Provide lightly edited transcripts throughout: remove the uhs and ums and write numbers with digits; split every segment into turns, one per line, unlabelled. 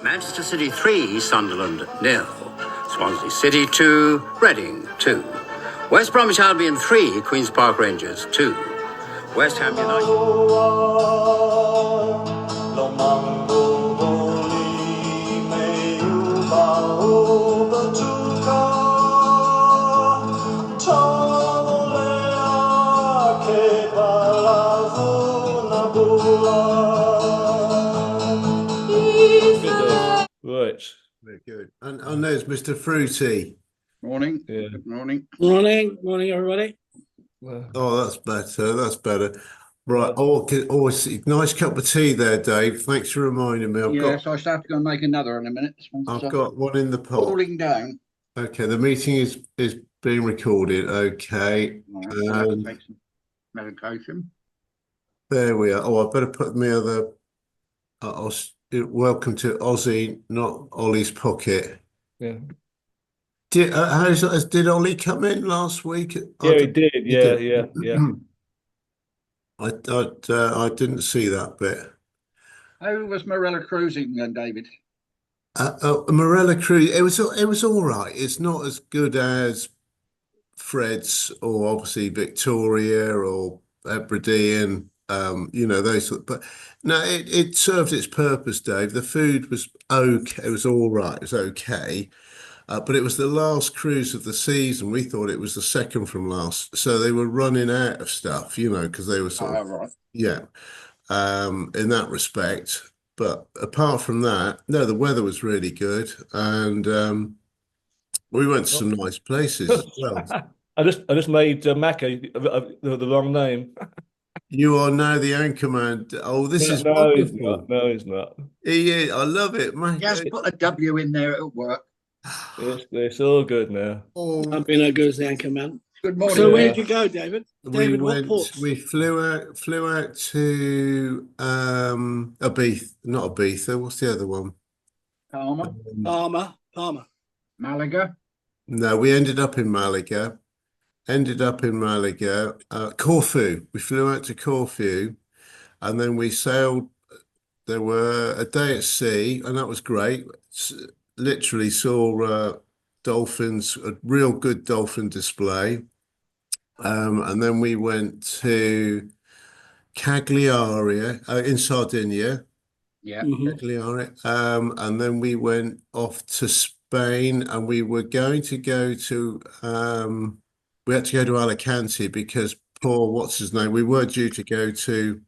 Manchester City 3, Sunderland 0. Swansea City 2, Reading 2. West Bromwich Albion 3, Queen's Park Rangers 2. West Ham United.
Right.
Very good. And there's Mr. Fruity.
Morning.
Yeah.
Good morning.
Morning, everybody.
Oh, that's better. That's better. Right. Oh, nice cup of tea there, Dave. Thanks for reminding me.
Yes, I shall have to go and make another in a minute.
I've got one in the pot.
Cooling down.
Okay, the meeting is being recorded. Okay.
Right, I'll have to take some medication.
There we are. Oh, I better put my other. Welcome to Aussie, not Ollie's pocket.
Yeah.
Did Ollie come in last week?
Yeah, he did. Yeah.
I didn't see that bit.
How was Morella cruising then, David?
Morella Crew. It was all right. It's not as good as Fred's or obviously Victoria or Hebridean. Those. But no, it served its purpose, Dave. The food was okay. It was all right. It was okay. But it was the last cruise of the season. We thought it was the second from last. So they were running out of stuff, because they were sort of,
right.
yeah, in that respect. But apart from that, no, the weather was really good. And we went to some nice places as well.
I just made Macca the wrong name.
You are now the anchor man. Oh, this is
no,
wonderful.
he's not. No, he's not.
He is. I love it, man.
Just put a W in there, it'll work.
It's all good now.
I've been as good as the anchor man.
Good morning.
So where did you go, David? David,
we flew out to Ibiza, not Ibiza. What's the other one?
Palma.
Palma.
Malaga.
No, we ended up in Malaga. Corfu. We flew out to Corfu, and then we sailed. There were a day at sea, and that was great. Literally saw dolphins, a real good dolphin display. And then we went to Cagliari in Sardinia.
Yeah.
Cagliari. And then we went off to Spain, and we were going to go to we had to go to Alicante because poor what's his name? We were due to go to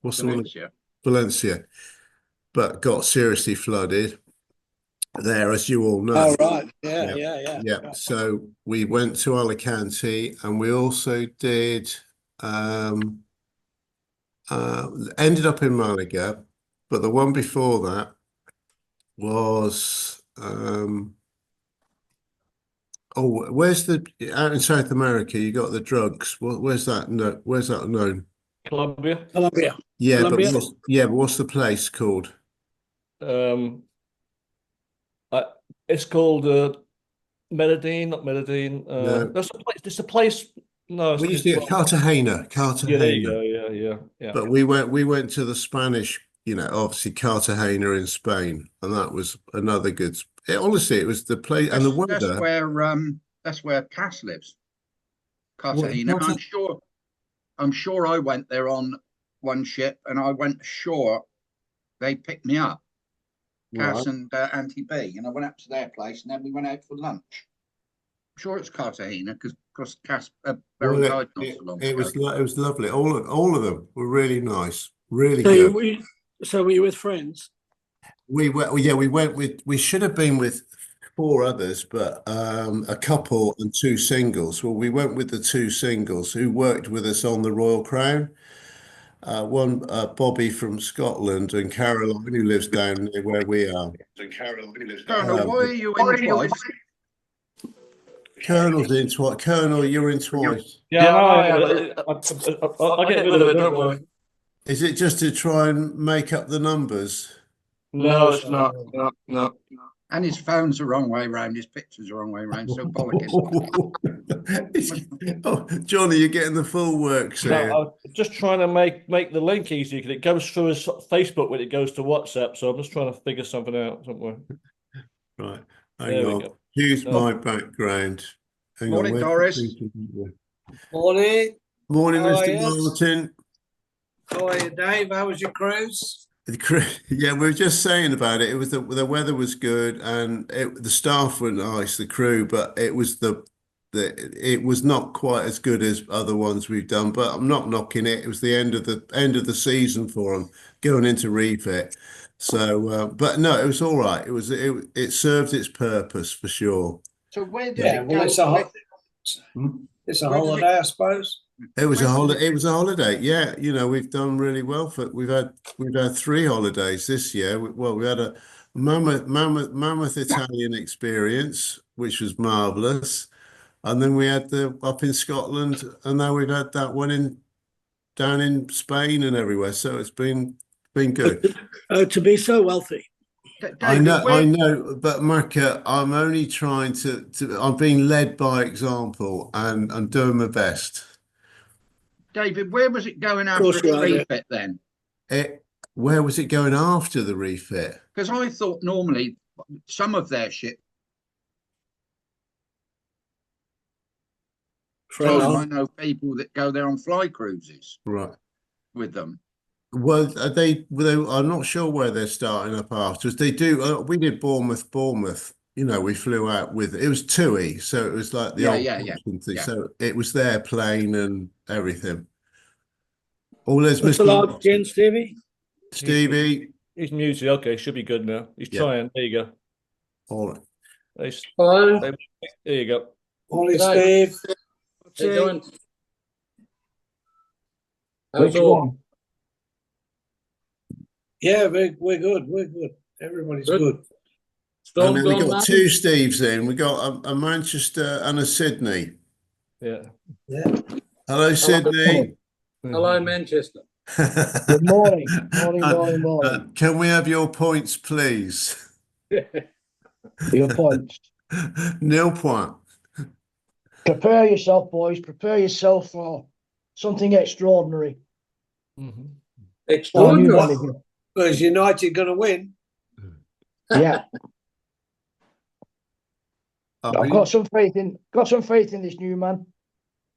Valencia, but got seriously flooded there, as you all know.
Oh, right. Yeah.
So we went to Alicante, and we also did ended up in Malaga, but the one before that was where's out in South America? You got the drugs. Where's that? No, where's that known?
Colombia.
Yeah,
Colombia.
but what's the place called?
It's called Medellin, not Medellin.
No.
That's a place. It's a place. No,
We used to get Cartagena.
Yeah, there you go. Yeah.
But we went to the Spanish, obviously Cartagena in Spain, and that was another good. Honestly, it was the place and the weather.
That's where Cass lives. Cartagena. I'm sure I went there on one ship, and I went ashore. They picked me up, Cass and Auntie B, and I went up to their place, and then we went out for lunch. I'm sure it's Cartagena because Cass died not so long ago.
It was lovely. All of them were really nice, really good.
So were you with friends?
We went with. We should have been with 4 others, but a couple and 2 singles. Well, we went with the 2 singles who worked with us on the Royal Crown. One Bobby from Scotland and Caroline, who lives down near where we are.
Colonel, why are you in twice?
Colonel's in twice. Colonel, you're in twice.
Yeah, I'll get rid of it. Don't worry.
Is it just to try and make up the numbers?
No, it's not. No.
And his phone's the wrong way round. His picture's the wrong way round. So bollocking.
Oh, Johnny, you're getting the full works here.
I'm just trying to make the link easier because it goes through his Facebook when it goes to WhatsApp. So I'm just trying to figure something out somewhere.
Right.
There
Hang
we
on.
go.
Here's
Oh.
my background. Hang
Morning,
on.
Doris.
Morning.
Morning,
How are
Mr.
you?
Martin.
How are you, Dave? How was your cruise?
Yeah, we were just saying about it. It was the weather was good and the staff were nice, the crew, but it was it was not quite as good as other ones we've done. But I'm not knocking it. It was the end of the season for them going into refit. So, but no, it was all right. It served its purpose for sure.
So where did
Yeah,
it
well,
go?
it's a
Where did
holiday, I suppose.
It was a
Where did
holiday. It was a holiday. Yeah, we've done really well we've had 3 holidays this year. We had a mammoth Italian experience, which was marvelous, and then we had the up in Scotland, and now we've had that one down in Spain and everywhere. So it's been good.
To be so wealthy.
I
David,
know, but Marca, I'm only trying I'm being led by example, and I'm doing my best.
David, where was it going
Of
after
course you
the
are, yeah.
refit then?
Where was it going after the refit?
Because I thought normally some of their shit. I know people that go there on fly cruises
Right.
with them.
Well, I'm not sure where they're starting up afterwards. They do. We did Bournemouth. We flew out with it was TUI, so it was like the old thing.
Yeah.
So it was their plane and everything. Oh, there's
What's the
Mr.
large gin, Stevie?
Stevie.
He's muted. Okay, should be good now. He's trying. There you go.
All right.
Hello.
There you go.
Morning, Steve.
How you doing?
Which one? Yeah, we're good. We're good. Everybody's good.
And then we got 2 Steves in. We got a Manchester and a Sydney.
Yeah.
Hello, Sydney.
Hello, Manchester.
Good morning. Morning.
Can we have your points, please?
Your points.
0 point.
Prepare yourself, boys. Prepare yourself for something extraordinary.
Extraordinary.
Well, is United going to win?
Yeah. I've got some faith in this new man.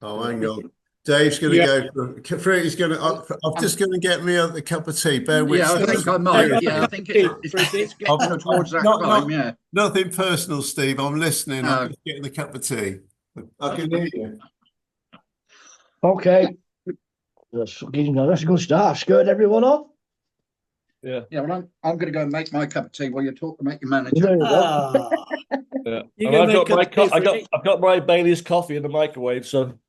Oh, hang on. Dave's going to go for He's going to. I'm just going to get me a cup of tea. Bear with.
Yeah, I think I might. Yeah, I think it's getting towards that time. Yeah.
Nothing personal, Steve. I'm listening. I'm just getting the cup of tea. I can hear you.
Okay. That's a good start. I've scared everyone off.
Yeah.
Yeah. Well, I'm going to go and make my cup of tea while you're talking about your manager.
There you go.
Yeah.
You
And
can
I've got my Bailey's coffee in the microwave. So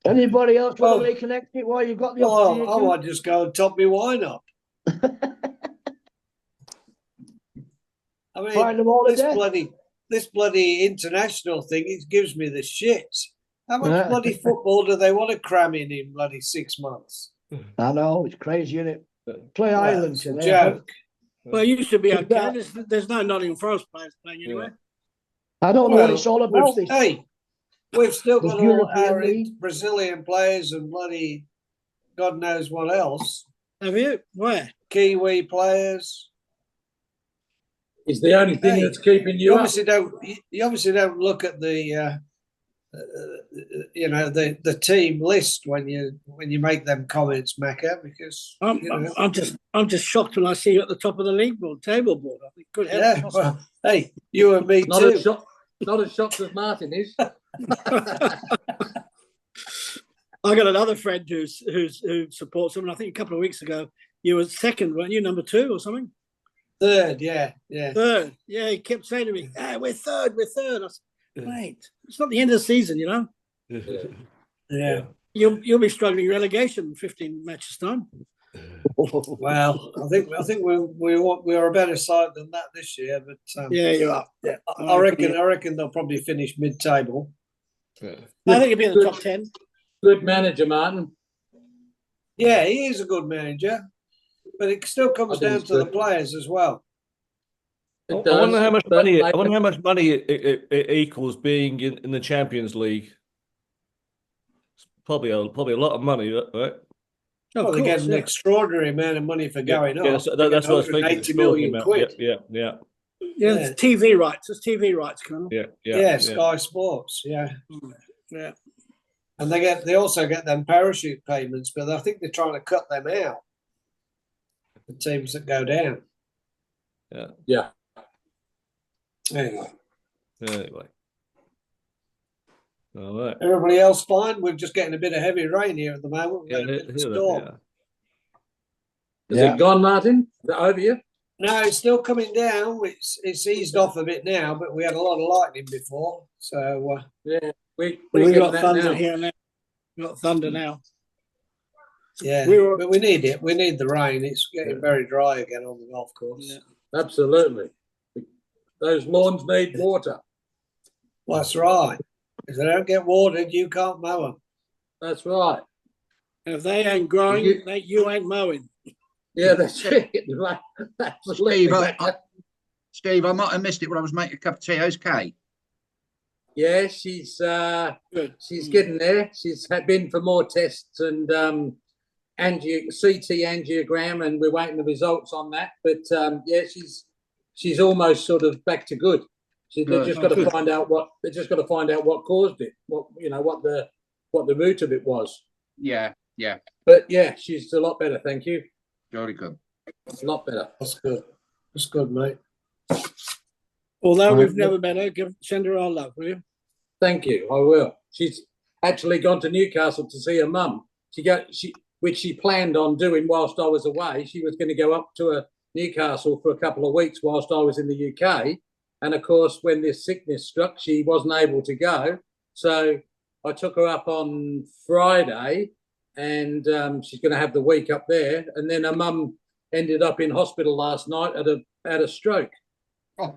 Anybody else want to reconnect it while you've got the opportunity?
I might just go and top my wine up. I mean,
Find them all
this bloody international thing, it gives me the shits. How much bloody football do they want to cram in bloody 6 months?
I know, it's crazy, isn't it? Play Ireland
It's a
today.
joke. Well, it used to be okay. There's no Nottingham Forest players playing anywhere.
I don't know what it's all about.
We've still got all
European
our
League.
Brazilian players and bloody God knows what else.
Have you? Where?
Kiwi players.
Is the only thing that's keeping you up.
You obviously don't look at the the team list when you make them comments, Macca, because
I'm just shocked when I see you at the top of the league table board. I think, good heavens.
yeah. Well, hey, you and me too.
Not as shocked as Martin is.
I
got another friend who supports them, and I think a couple of weeks ago you were second, weren't you? Number 2 or something?
Third, yeah.
Third, yeah. He kept saying to me, "Hey, we're third." I said, "Mate, it's not the end of the season, you know."
Yeah.
You'll be struggling relegation in 15 matches time.
Well, I think we're a better side than that this year, but
yeah, you are.
Yeah, I reckon they'll probably finish mid-table.
I think he'll be in the top 10. Good manager, Martin.
Yeah, he is a good manager, but it still comes down to the players as well.
I
It
wonder
does,
how much
but
money.
I
I wonder how much money it equals being in the Champions League. It's probably a lot of money, right?
Of
Well, they get
course,
an
yeah.
extraudinary amount of money for going
Yeah,
up. They get
that's what I was thinking.
180 million
Extraordinary amount.
quid.
Yeah.
Yeah,
Yeah.
it's TV rights. It's TV rights, Colonel.
Yeah, Sky Sports. Yeah,
Yeah.
and they also get them parachute payments, but I think they're trying to cut them out. The teams that go down.
yeah.
Anyway,
Anyway. All right.
everybody else fine. We're just getting a bit of heavy rain here at the moment. We've
Yeah,
got a bit of a
hear that,
storm.
Is
Yeah.
it gone, Martin? Is it over you?
No, it's still coming down. It's eased off a bit now, but we had a lot of lightning before. So
Yeah, we're
We've
getting
got
that
thunder
now.
here now. We've got thunder now.
yeah,
We were-
but we need it. We need the rain. It's getting very dry again on the golf course.
Yeah.
Absolutely. Those lawns need water.
That's right. If they don't get watered, you can't mow them.
That's right.
If they ain't growing, you ain't mowing.
Yeah, that's it. Absolutely.
Steve, I might have missed it when I was making a cup of tea. How's Kay?
Yeah, she's
Good.
getting there. She's been for more tests and CT angiogram, and we're waiting the results on that. But yeah, she's almost sort of back to good. They've just got to find out what caused it. What the root of it was.
Yeah.
But yeah, she's a lot better. Thank you.
Very good.
A lot better.
That's good. That's good, mate.
Although we've never met her, send her our love, will you?
Thank you. I will. She's actually gone to Newcastle to see her mum. Which she planned on doing whilst I was away. She was going to go up to Newcastle for a couple of weeks whilst I was in the UK. And of course, when this sickness struck, she wasn't able to go. So I took her up on Friday, and she's going to have the week up there. And then her mum ended up in hospital last night at a stroke.
Oh,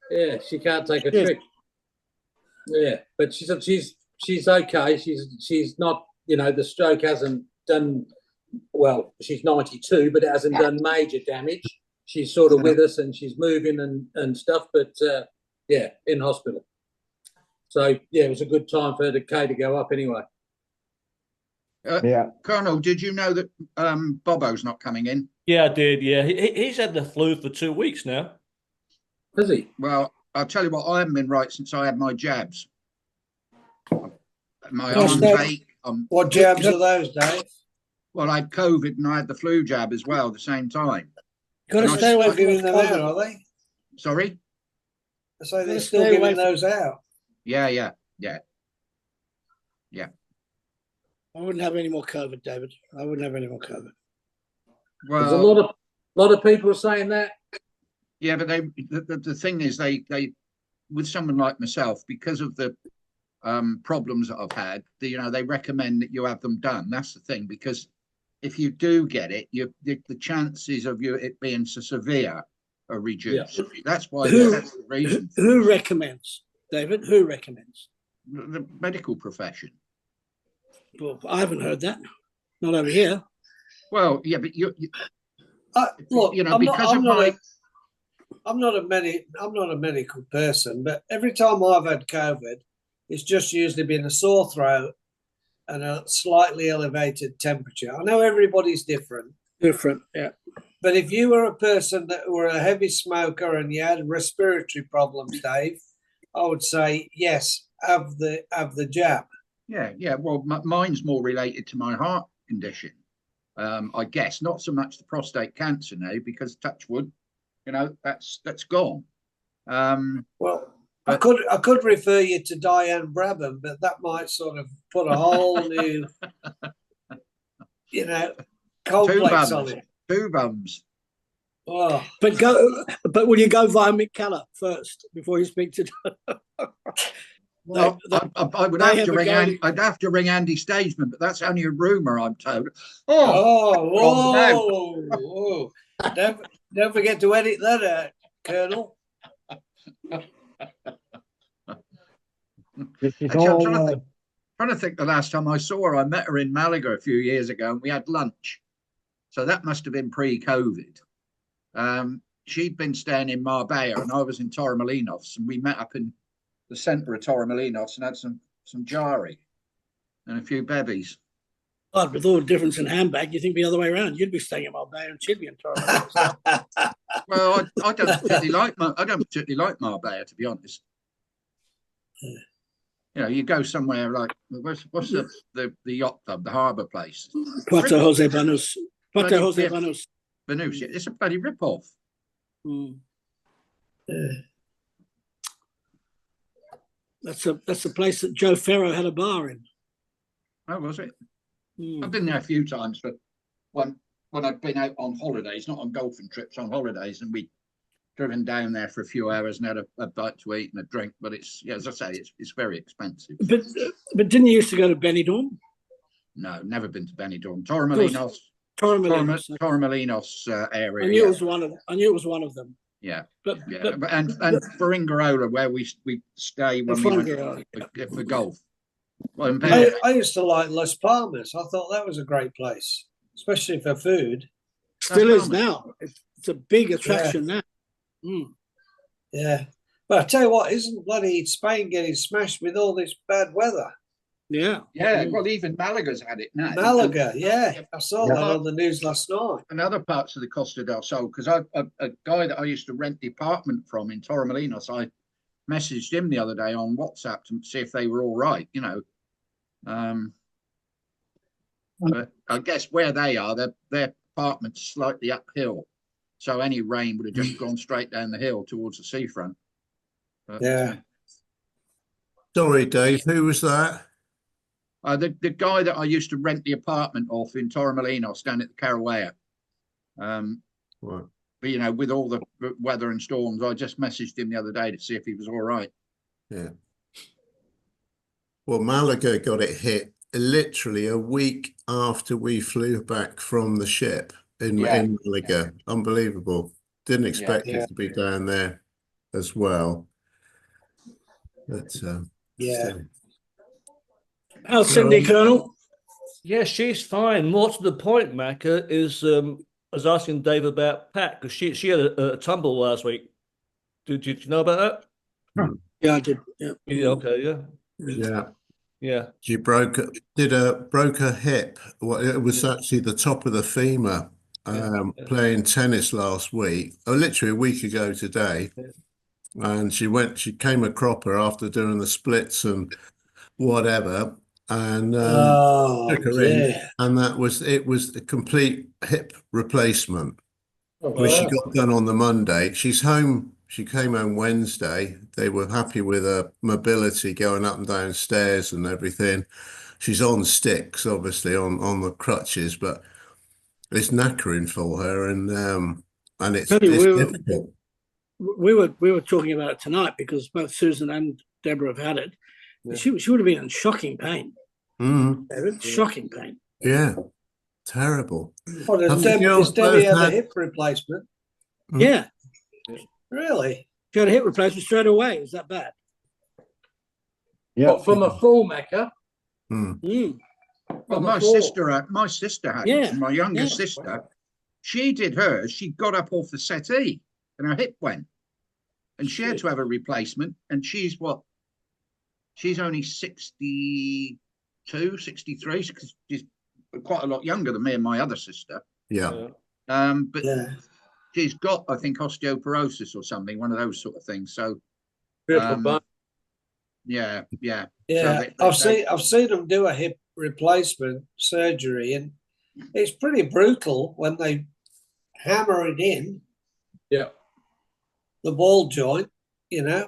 Yeah, she can't take a trick. Yeah, but she's okay. She's not. The stroke hasn't done well. She's 92, but it hasn't done major damage. She's sort of with us and she's moving and stuff. But yeah, in hospital. So yeah, it was a good time for her to go up anyway.
Yeah.
Colonel, did you know that Bobo's not coming in?
Yeah, I did. Yeah, he's had the flu for 2 weeks now.
Has he?
Well, I'll tell you what, I haven't been right since I had my jabs. My
Gosh,
arms
that-
ache.
What jabs are those, Dave?
Well, I had COVID and I had the flu jab as well at the same time.
Got to
Nice.
stay away
They're
from
giving them out,
COVID.
are they?
Sorry?
So they're
Gotta
still
stay away
giving those out.
Yeah.
I wouldn't have any more COVID, David. I wouldn't have any more COVID.
There's a
Well,
lot of people saying that.
yeah, but the thing is, they with someone like myself, because of the problems that I've had, they recommend that you have them done. That's the thing, because if you do get it, the chances of it being so severe are reduced. That's why that's the reason.
Who recommends, David? Who recommends?
The medical profession.
Well, I haven't heard that. Not over here.
Well, yeah, but you
Look,
because of my.
I'm not a medical person, but every time I've had COVID, it's just usually been a sore throat and a slightly elevated temperature. I know everybody's different.
Different, yeah.
But if you were a person that were a heavy smoker and you had respiratory problems, Dave, I would say yes, have the jab.
Yeah. Well, mine's more related to my heart condition. I guess not so much the prostate cancer now, because touch wood, that's gone.
Well, I could refer you to Diane Brabham, but that might sort of put a whole new, complex on it.
Two bums.
Oh,
But will you go via Mick Keller first before you speak to?
Well, I would have to ring. I'd have to ring Andy Stageman, but that's only a rumor, I'm told.
whoa! Don't forget to edit that out, Colonel.
This is
Actually,
all.
trying to think the last time I saw her. I met her in Malaga a few years ago, and we had lunch. So that must have been pre-COVID. she'd been staying in Marbella and I was in Torremolinos, and we met up in the centre of Torremolinos and had some jarry and a few bevies.
God, with all the difference in handbag, you think the other way around. You'd be staying in Marbella and she'd be in Torremolinos.
Well, I don't particularly like Marbella, to be honest. You know, you go somewhere like what's the yacht club, the harbour place,
Puerto Jose Banus. Puerto
Bloody
Jose
rip.
Banus.
Venus. It's a bloody rip-off.
That's a place that Joe Ferro had a bar in.
Oh, was it? I've been there a few times, but when I've been out on holidays, not on golfing trips, on holidays, and we driven down there for a few hours and had a bite to eat and a drink. But it's, yeah, as I say, it's very expensive.
But didn't you used to go to Benidorm?
No, never been to Benidorm. Torremolinos area.
I knew it was one of. I knew it was one of them.
Yeah,
but
and Faringarola, where we stay when we went for golf. Well,
I used to like Las Palmas. I thought that was a great place, especially for food.
Still is now. It's a big attraction now.
Yeah, but I tell you what, isn't bloody Spain getting smashed with all this bad weather?
Yeah.
Well, even Malaga's had it now.
Malaga, yeah, I saw that on the news last night.
And other parts of the Costa del Sol, because a guy that I used to rent the apartment from in Torremolinos, I messaged him the other day on WhatsApp to see if they were all right, you know. But I guess where they are, their apartment's slightly uphill, so any rain would have just gone straight down the hill towards the seafront. But,
Sorry, Dave, who was that?
The guy that I used to rent the apartment off in Torremolinos down at the Carawaya.
What?
But, you know, with all the weather and storms, I just messaged him the other day to see if he was all right.
Yeah. Well, Malaga got it hit literally a week after we flew back from the ship in Malaga. Unbelievable. Didn't expect it to be down there as well. But still.
How's Cindy, Colonel?
Yeah, she's fine. More to the point, Macca, is I was asking Dave about Pat, because she had a tumble last week. Did you know about that?
Yeah, I did. Yeah.
Okay, yeah. She
broke her hip. Well, it was actually the top of the femur. Playing tennis last week, literally a week ago today, and she came a cropper after doing the splits and whatever, and took her in, and it was a complete hip replacement, which she got done on the Monday. She's home. She came home Wednesday. They were happy with her mobility going up and down stairs and everything. She's on sticks, obviously on the crutches, but it's knackering for her, and it's difficult.
We were talking about it tonight because both Susan and Deborah have had it. Yeah. She would have been in shocking pain. Shocking pain.
Yeah, terrible.
Well, does Debbie have a hip replacement?
Yeah.
Really?
She had a hip replacement straight away. Is that bad?
Yeah. What, from a full Mecca?
Well, my sister had it. My younger sister, she did hers. She got up off the settee and her hip went, and she had to have a replacement. And she's only 62, 63, because she's quite a lot younger than me and my other sister. But she's got, I think, osteoporosis or something, one of those sort of things. So, So
I've seen them do a hip replacement surgery, and it's pretty brutal when they hammer it in.
Yeah,
the ball joint. You know,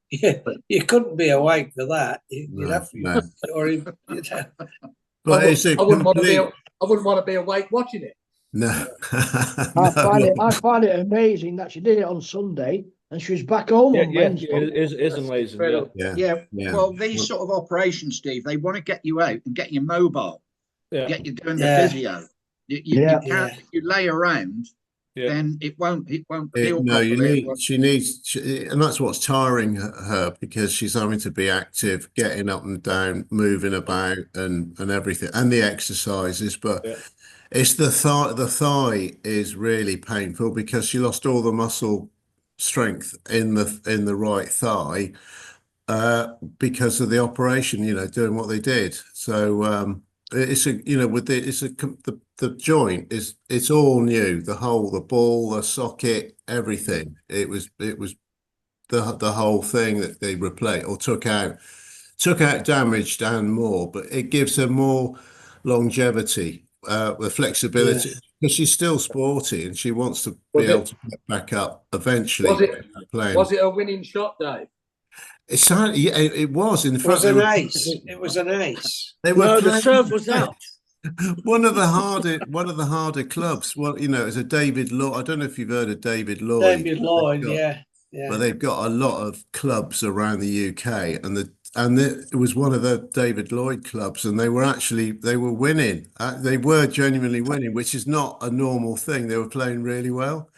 you couldn't be awake for that. You'd have to, or you'd have.
But
I wouldn't want to be awake watching it.
No.
I find it amazing that she did it on Sunday and she was back home on Wednesday.
It is amazing.
Well, these sort of operations, Steve, they want to get you out and get you mobile, get you doing the physio. You can't, if you lay around, then it won't heal
No, you
properly.
need, she needs, and that's what's tiring her because she's having to be active, getting up and down, moving about, and everything, and the exercises. But
Yeah.
it's the thigh. The thigh is really painful because she lost all the muscle strength in the right thigh because of the operation. You know, doing what they did. So it's a with the joint is it's all new. The ball, the socket, everything. It was the whole thing that they replaced or took out damaged and more, but it gives her more longevity, the flexibility, because she's still sporty and she wants to be able to get back up eventually.
Was it a winning shot, Dave?
Yeah, it was. In
It
fact,
was an ace. It was an ace.
they were
No, the
playing
serve was out.
one of the harder clubs. Well, it's a David Lloyd. I don't know if you've heard of David Lloyd.
David Lloyd, yeah.
But they've got a lot of clubs around the UK, and it was one of the David Lloyd clubs, and they were winning. They were genuinely winning, which is not a normal thing. They were playing really well.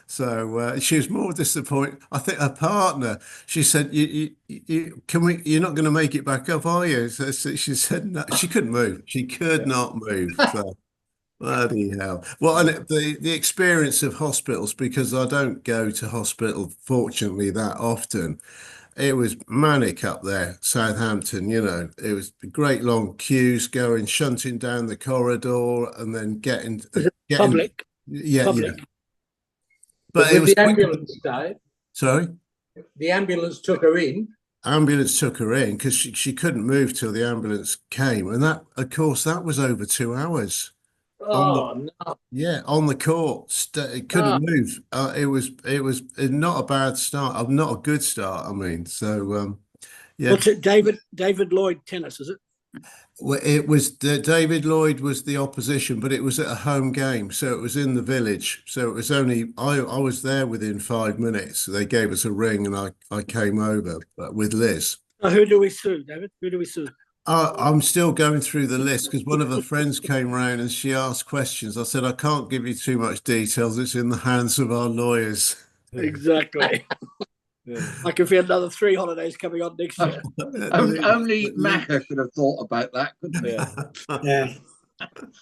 So she was more disappointed. I think her partner, she said, you're not going to make it back up, are you? So she said, no, she couldn't move. She could not move. So, bloody hell. Well, and the experience of hospitals, because I don't go to hospital, fortunately, that often. It was manic up there, Southampton, It was great long queues going, shunting down the corridor and then getting
Public.
Yeah,
Public.
yeah. But it was
the ambulance, Dave.
Sorry?
The ambulance took her in.
Ambulance took her in because she couldn't move till the ambulance came. And that, of course, that was over 2 hours.
No.
Yeah, on the court. It couldn't move. It was not a bad start. Not a good start, I mean. So, yeah.
What's it, David Lloyd tennis, is it?
Well, it was David Lloyd was the opposition, but it was at a home game, so it was in the village. So it was only I was there within 5 minutes. They gave us a ring, and I came over with Liz.
Who do we sue, David? Who do we sue?
I'm still going through the list because one of her friends came round and she asked questions. I said I can't give you too much details. It's in the hands of our lawyers.
Exactly. I can feel another 3 holidays coming on next year.
Only Macca could have thought about that, couldn't he?
Yeah.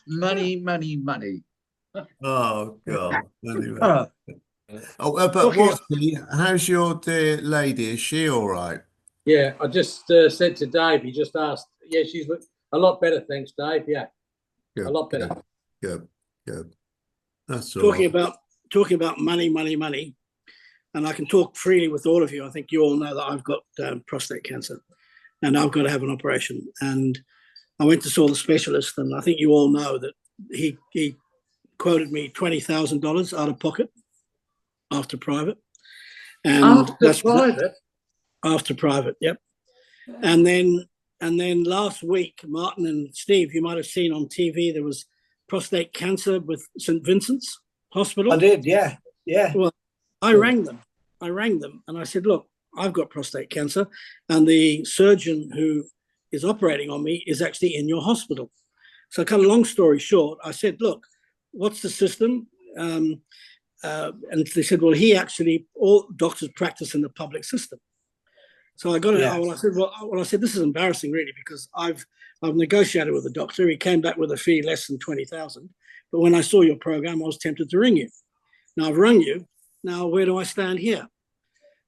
Money.
Oh God. Anyway. But how's your dear lady? Is she all right?
Yeah, I just said to Dave. He just asked. Yeah, she's a lot better, thanks, Dave. Yeah,
Good,
a lot better.
Good. That's all
talking about money. And I can talk freely with all of you. I think you all know that I've got prostate cancer and I've got to have an operation. And I went to saw the specialist, and I think you all know that he quoted me $20,000 out of pocket after private. And after private, yep. And then last week, Martin and Steve, you might have seen on TV, there was prostate cancer with St. Vincent's Hospital.
I did, yeah.
Well, I rang them and I said, look, I've got prostate cancer and the surgeon who is operating on me is actually in your hospital. So kind of long story short, I said, look, what's the system? And they said, well, all doctors practice in the public system. So I got it. Yeah. I said, this is embarrassing really, because I've negotiated with the doctor. He came back with a fee less than 20,000. But when I saw your program, I was tempted to ring you. Now I've rung you. Now, where do I stand here?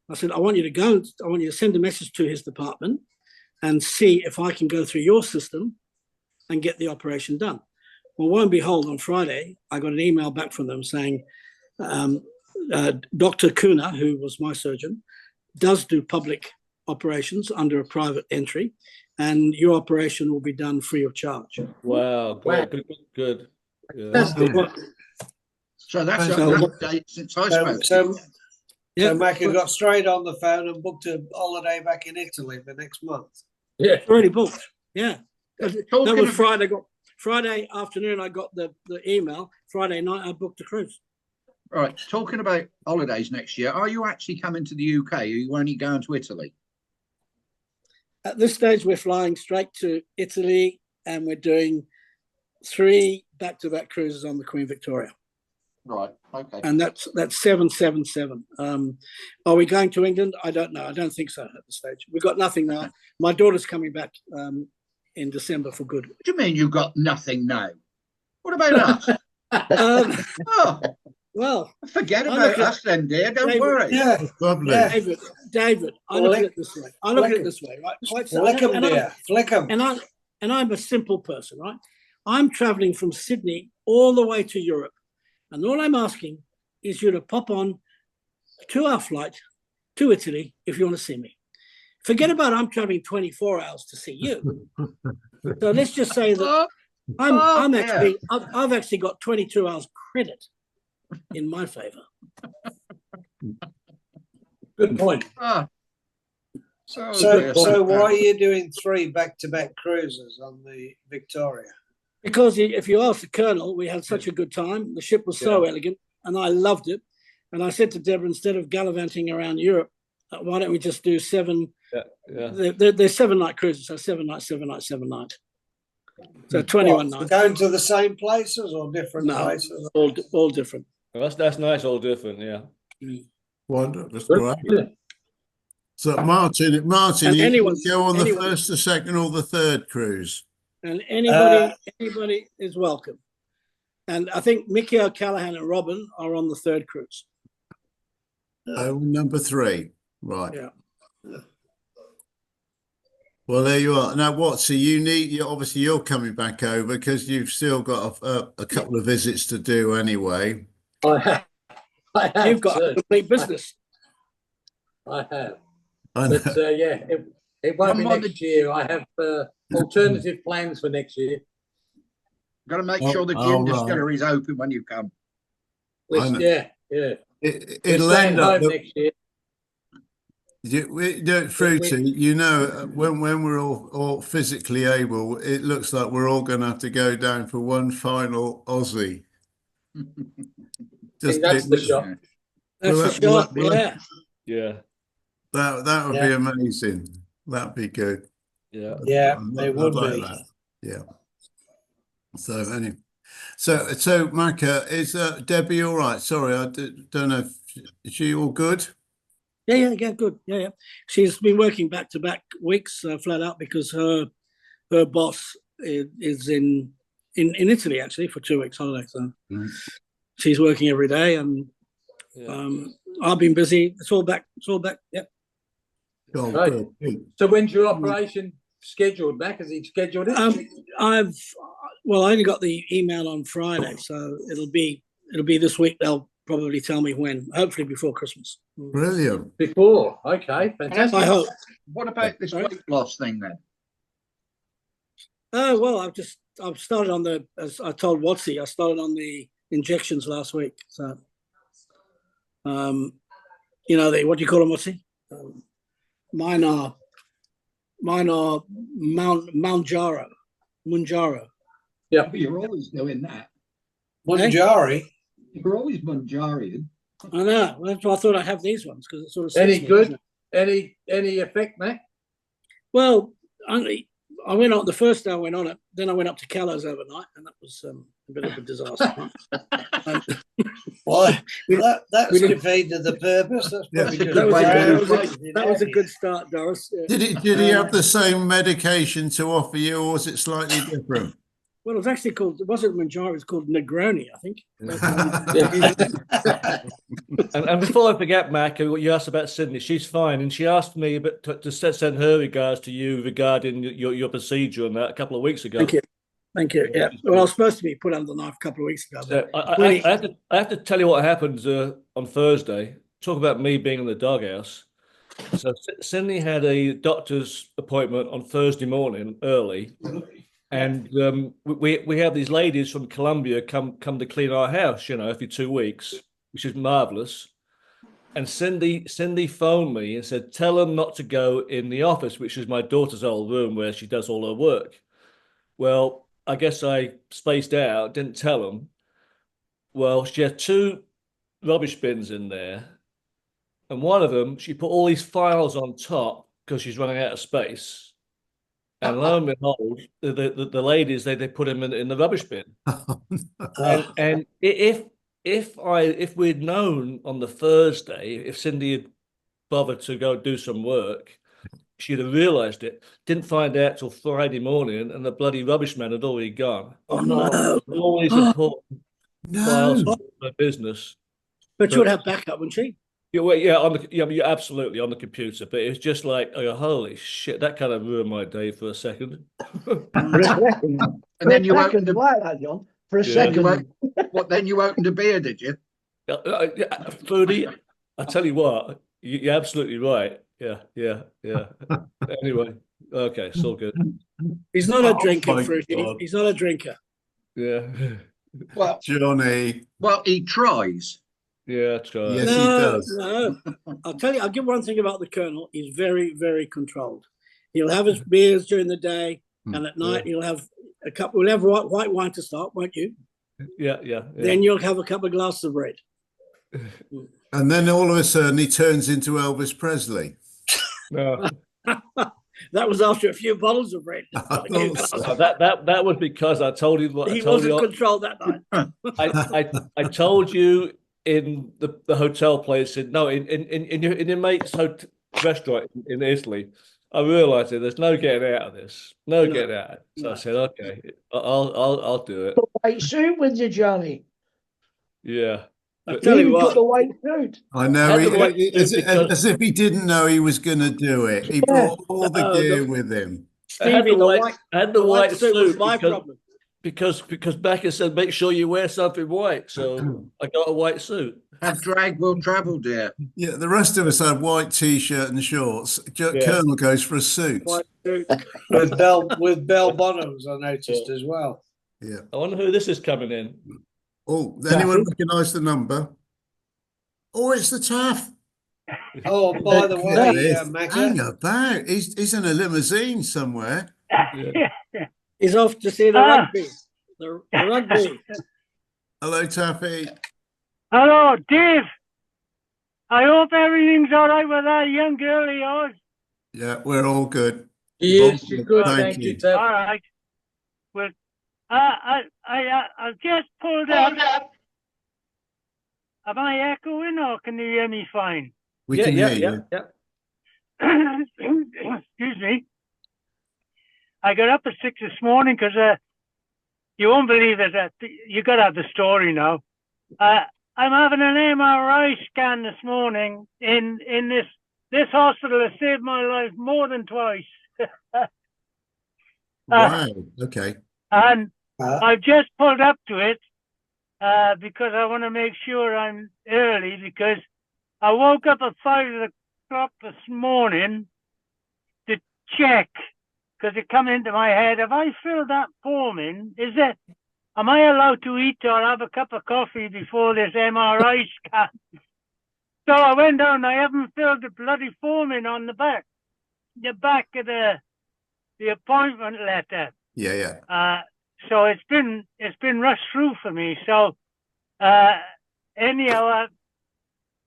I said, I want you to send a message to his department and see if I can go through your system and get the operation done. Well, lo and behold, on Friday, I got an email back from them saying, Dr. Kuna, who was my surgeon, does do public operations under a private entry, and your operation will be done free of charge.
Wow, good.
Yeah. So that's an update since I spoke.
So Macca got straight on the phone and booked a holiday back in Italy for next month.
Yeah, already booked. Yeah, that was Friday. Friday afternoon, I got the email. Friday night, I booked a cruise.
All right. Talking about holidays next year, are you actually coming to the UK? Or are you only going to Italy?
At this stage, we're flying straight to Italy, and we're doing 3 back-to-back cruises on the Queen Victoria.
Right. Okay.
and that's 777. Are we going to England? I don't know. I don't think so at this stage. We've got nothing now. My daughter's coming back in December for good.
What do you mean you got nothing now? What about us? Oh,
Well,
forget
I
about
look at-
us then, dear. Don't
David,
worry.
Yeah.
Lovely.
Yeah.
David, I look at it this way. I look at it this way, right? Quite so-
Flick 'em,
and I'm-
dear. Flick 'em.
and I'm a simple person, right? I'm traveling from Sydney all the way to Europe, and all I'm asking is you to pop on a 2-hour flight to Italy if you want to see me. Forget about I'm traveling 24 hours to see you. So let's just say that I've actually got 22 hours credit in my favor.
Good point.
Ah.
So why are you doing 3 back-to-back cruises on the Victoria?
Because if you ask the Colonel, we had such a good time. The ship was so elegant, and I loved it. And I said to Deborah, instead of gallivanting around Europe, why don't we just do 7? They're 7-night cruises, so 7 nights, 7 nights, 7 nights. So 21 nights.
Going to the same places or different places?
All different.
Well, that's nice, all different, yeah.
Wonderful. That's great. So Martin,
And
you
anyone-
go on the
anyone-
first, the second, or the third cruise?
And anybody is welcome. And I think Mickey O'Callaghan and Robin are on the 3rd cruise.
Oh, number 3. Right.
Yeah.
Well, there you are. Now, what? So obviously you're coming back over because you've still got a couple of visits to do anyway.
I have.
You've got a complete business.
I have.
I know.
But yeah, it won't be next year. I have alternative plans for next year.
Got to make sure the gin distillery is open when you come.
Which, yeah.
It'll
We're staying
end up
home next year.
Fruity, when we're all physically able, it looks like we're all going to have to go down for one final Aussie.
That's the shot.
That's the shot, yeah.
Yeah.
That would be amazing. That'd be good.
Yeah.
Yeah,
I'd
would
like
be.
that. Yeah. So anyway, so Micah, is Debbie all right? Sorry, I don't know. Is she all good?
Yeah, good. Yeah. She's been working back-to-back weeks flat out because her boss is in Italy actually for 2 weeks holiday. So she's working every day, and I've been busy. It's all back. Yep.
Oh,
Right.
good.
So when's your operation scheduled back? Has he scheduled it?
I only got the email on Friday, so it'll be this week. They'll probably tell me when. Hopefully before Christmas.
Brilliant.
Before. Okay, fantastic.
I hope.
What about this weight loss thing then?
Oh well, I've started on as I told Watsy, I started on the injections last week. So, what do you call them, Watsy? Mine are Mounjaro.
Yeah.
You're always doing that.
Munjari.
You're always Munjarian.
I know. Well, that's why I thought I'd have these ones because it sort of
Any
suits me,
good?
doesn't it?
Any effect, Mac?
Well, I went on the first day I went on it. Then I went up to Callows overnight, and that was a bit of a disaster.
Why? That's
we didn't-
defeated the purpose. That's probably just
That was a good start, Doris. Yeah.
Did he have the same medication to offer you, or was it slightly different?
Well, it was actually called. It wasn't Manjaro. It was called Negroni, I think.
And before I forget, Mac, what you asked about Sydney, she's fine, and she asked me to send her regards to you regarding your procedure and that a couple of weeks ago.
Thank you. Yeah. Well, I was supposed to be put under the knife a couple of weeks ago.
So
But
I have to tell you what happened on Thursday. Talk about me being in the doghouse. So Sydney had a doctor's appointment on Thursday morning early, and we have these ladies from Colombia come to clean our house, every 2 weeks, which is marvelous. And Cindy phoned me and said, tell them not to go in the office, which is my daughter's old room where she does all her work. Well, I guess I spaced out, didn't tell them. Well, she had 2 rubbish bins in there, and one of them, she put all these files on top because she's running out of space. And lo and behold, the ladies, they put them in the rubbish bin. And if if we'd known on the Thursday, if Cindy had bothered to go do some work, she'd have realised it. Didn't find out till Friday morning, and the bloody rubbish man had already gone.
Oh no!
All these important files
No.
for the business.
But she would have backup, wouldn't she?
Yeah, well, yeah, you're absolutely on the computer, but it's just like, oh, holy shit, that kind of ruined my day for a second.
And then you opened
like that, John. For a
Yeah.
second.
what? Then you opened a beer, did you?
Foodie, I tell you what, you're absolutely right. Yeah. Anyway, okay, it's all good.
He's not a
Oh,
drinker,
my
Fruity.
God.
He's not a drinker.
Yeah,
Well,
Johnny.
he tries.
yeah, try.
Yes, he does.
No. I'll tell you, I'll give one thing about the Colonel. He's very, very controlled. He'll have his beers during the day, and at night he'll have a cup. We'll have white wine to start, won't you?
Yeah.
Then you'll have a couple of glasses of bread.
And then all of a sudden he turns into Elvis Presley.
No.
That was after a few bottles of bread.
That was because I told you what
He
I told
wasn't
you.
controlled that night.
I told you in the hotel place in your mate's restaurant in Italy. I realised that there's no getting out of this. No getting out. So I said, okay, I'll do it.
White suit with you, Johnny.
Yeah.
I'll tell you
Even got
what.
the white suit.
I know,
Had the white
as,
suit because-
as if he didn't know he was going to do it. He brought all the gear with him.
I had
Stevie,
the white
was
suit
my problem.
because Becca said make sure you wear something white, so I got a white suit.
Have drag will travel, dear.
Yeah, the rest of us had white t-shirt and shorts. Colonel goes for a suit.
White suit with bell bottoms, I noticed as well.
Yeah.
I wonder who this is coming in.
Oh, anyone recognise the number? Oh, it's the Taff.
Oh, by the way,
Hang
Macca,
about. He's in a limousine somewhere.
Yeah.
He's off to see the rugby. The rugby.
Hello, Taffy.
Hello, Dave. I hope everything's all right with that young girl of yours.
Yeah, we're all good.
Yes, you're good.
Thank
Thank
you.
you, Taff.
All right. Well, I just pulled up. Am I echoing or can you hear me fine?
We can hear you.
Excuse me. I got up at 6 this morning because you won't believe it. You got to have the story now. I'm having an MRI scan this morning in this hospital has saved my life more than twice.
Wow. Okay.
And I've just pulled up to it because I want to make sure I'm early because I woke up at 5 o'clock this morning to check because it come into my head. Have I filled that form in? Am I allowed to eat or have a cup of coffee before this MRI scan? So I went down. I haven't filled the bloody form in on the back of the appointment letter.
Yeah.
So it's been rushed through for me. So anyhow,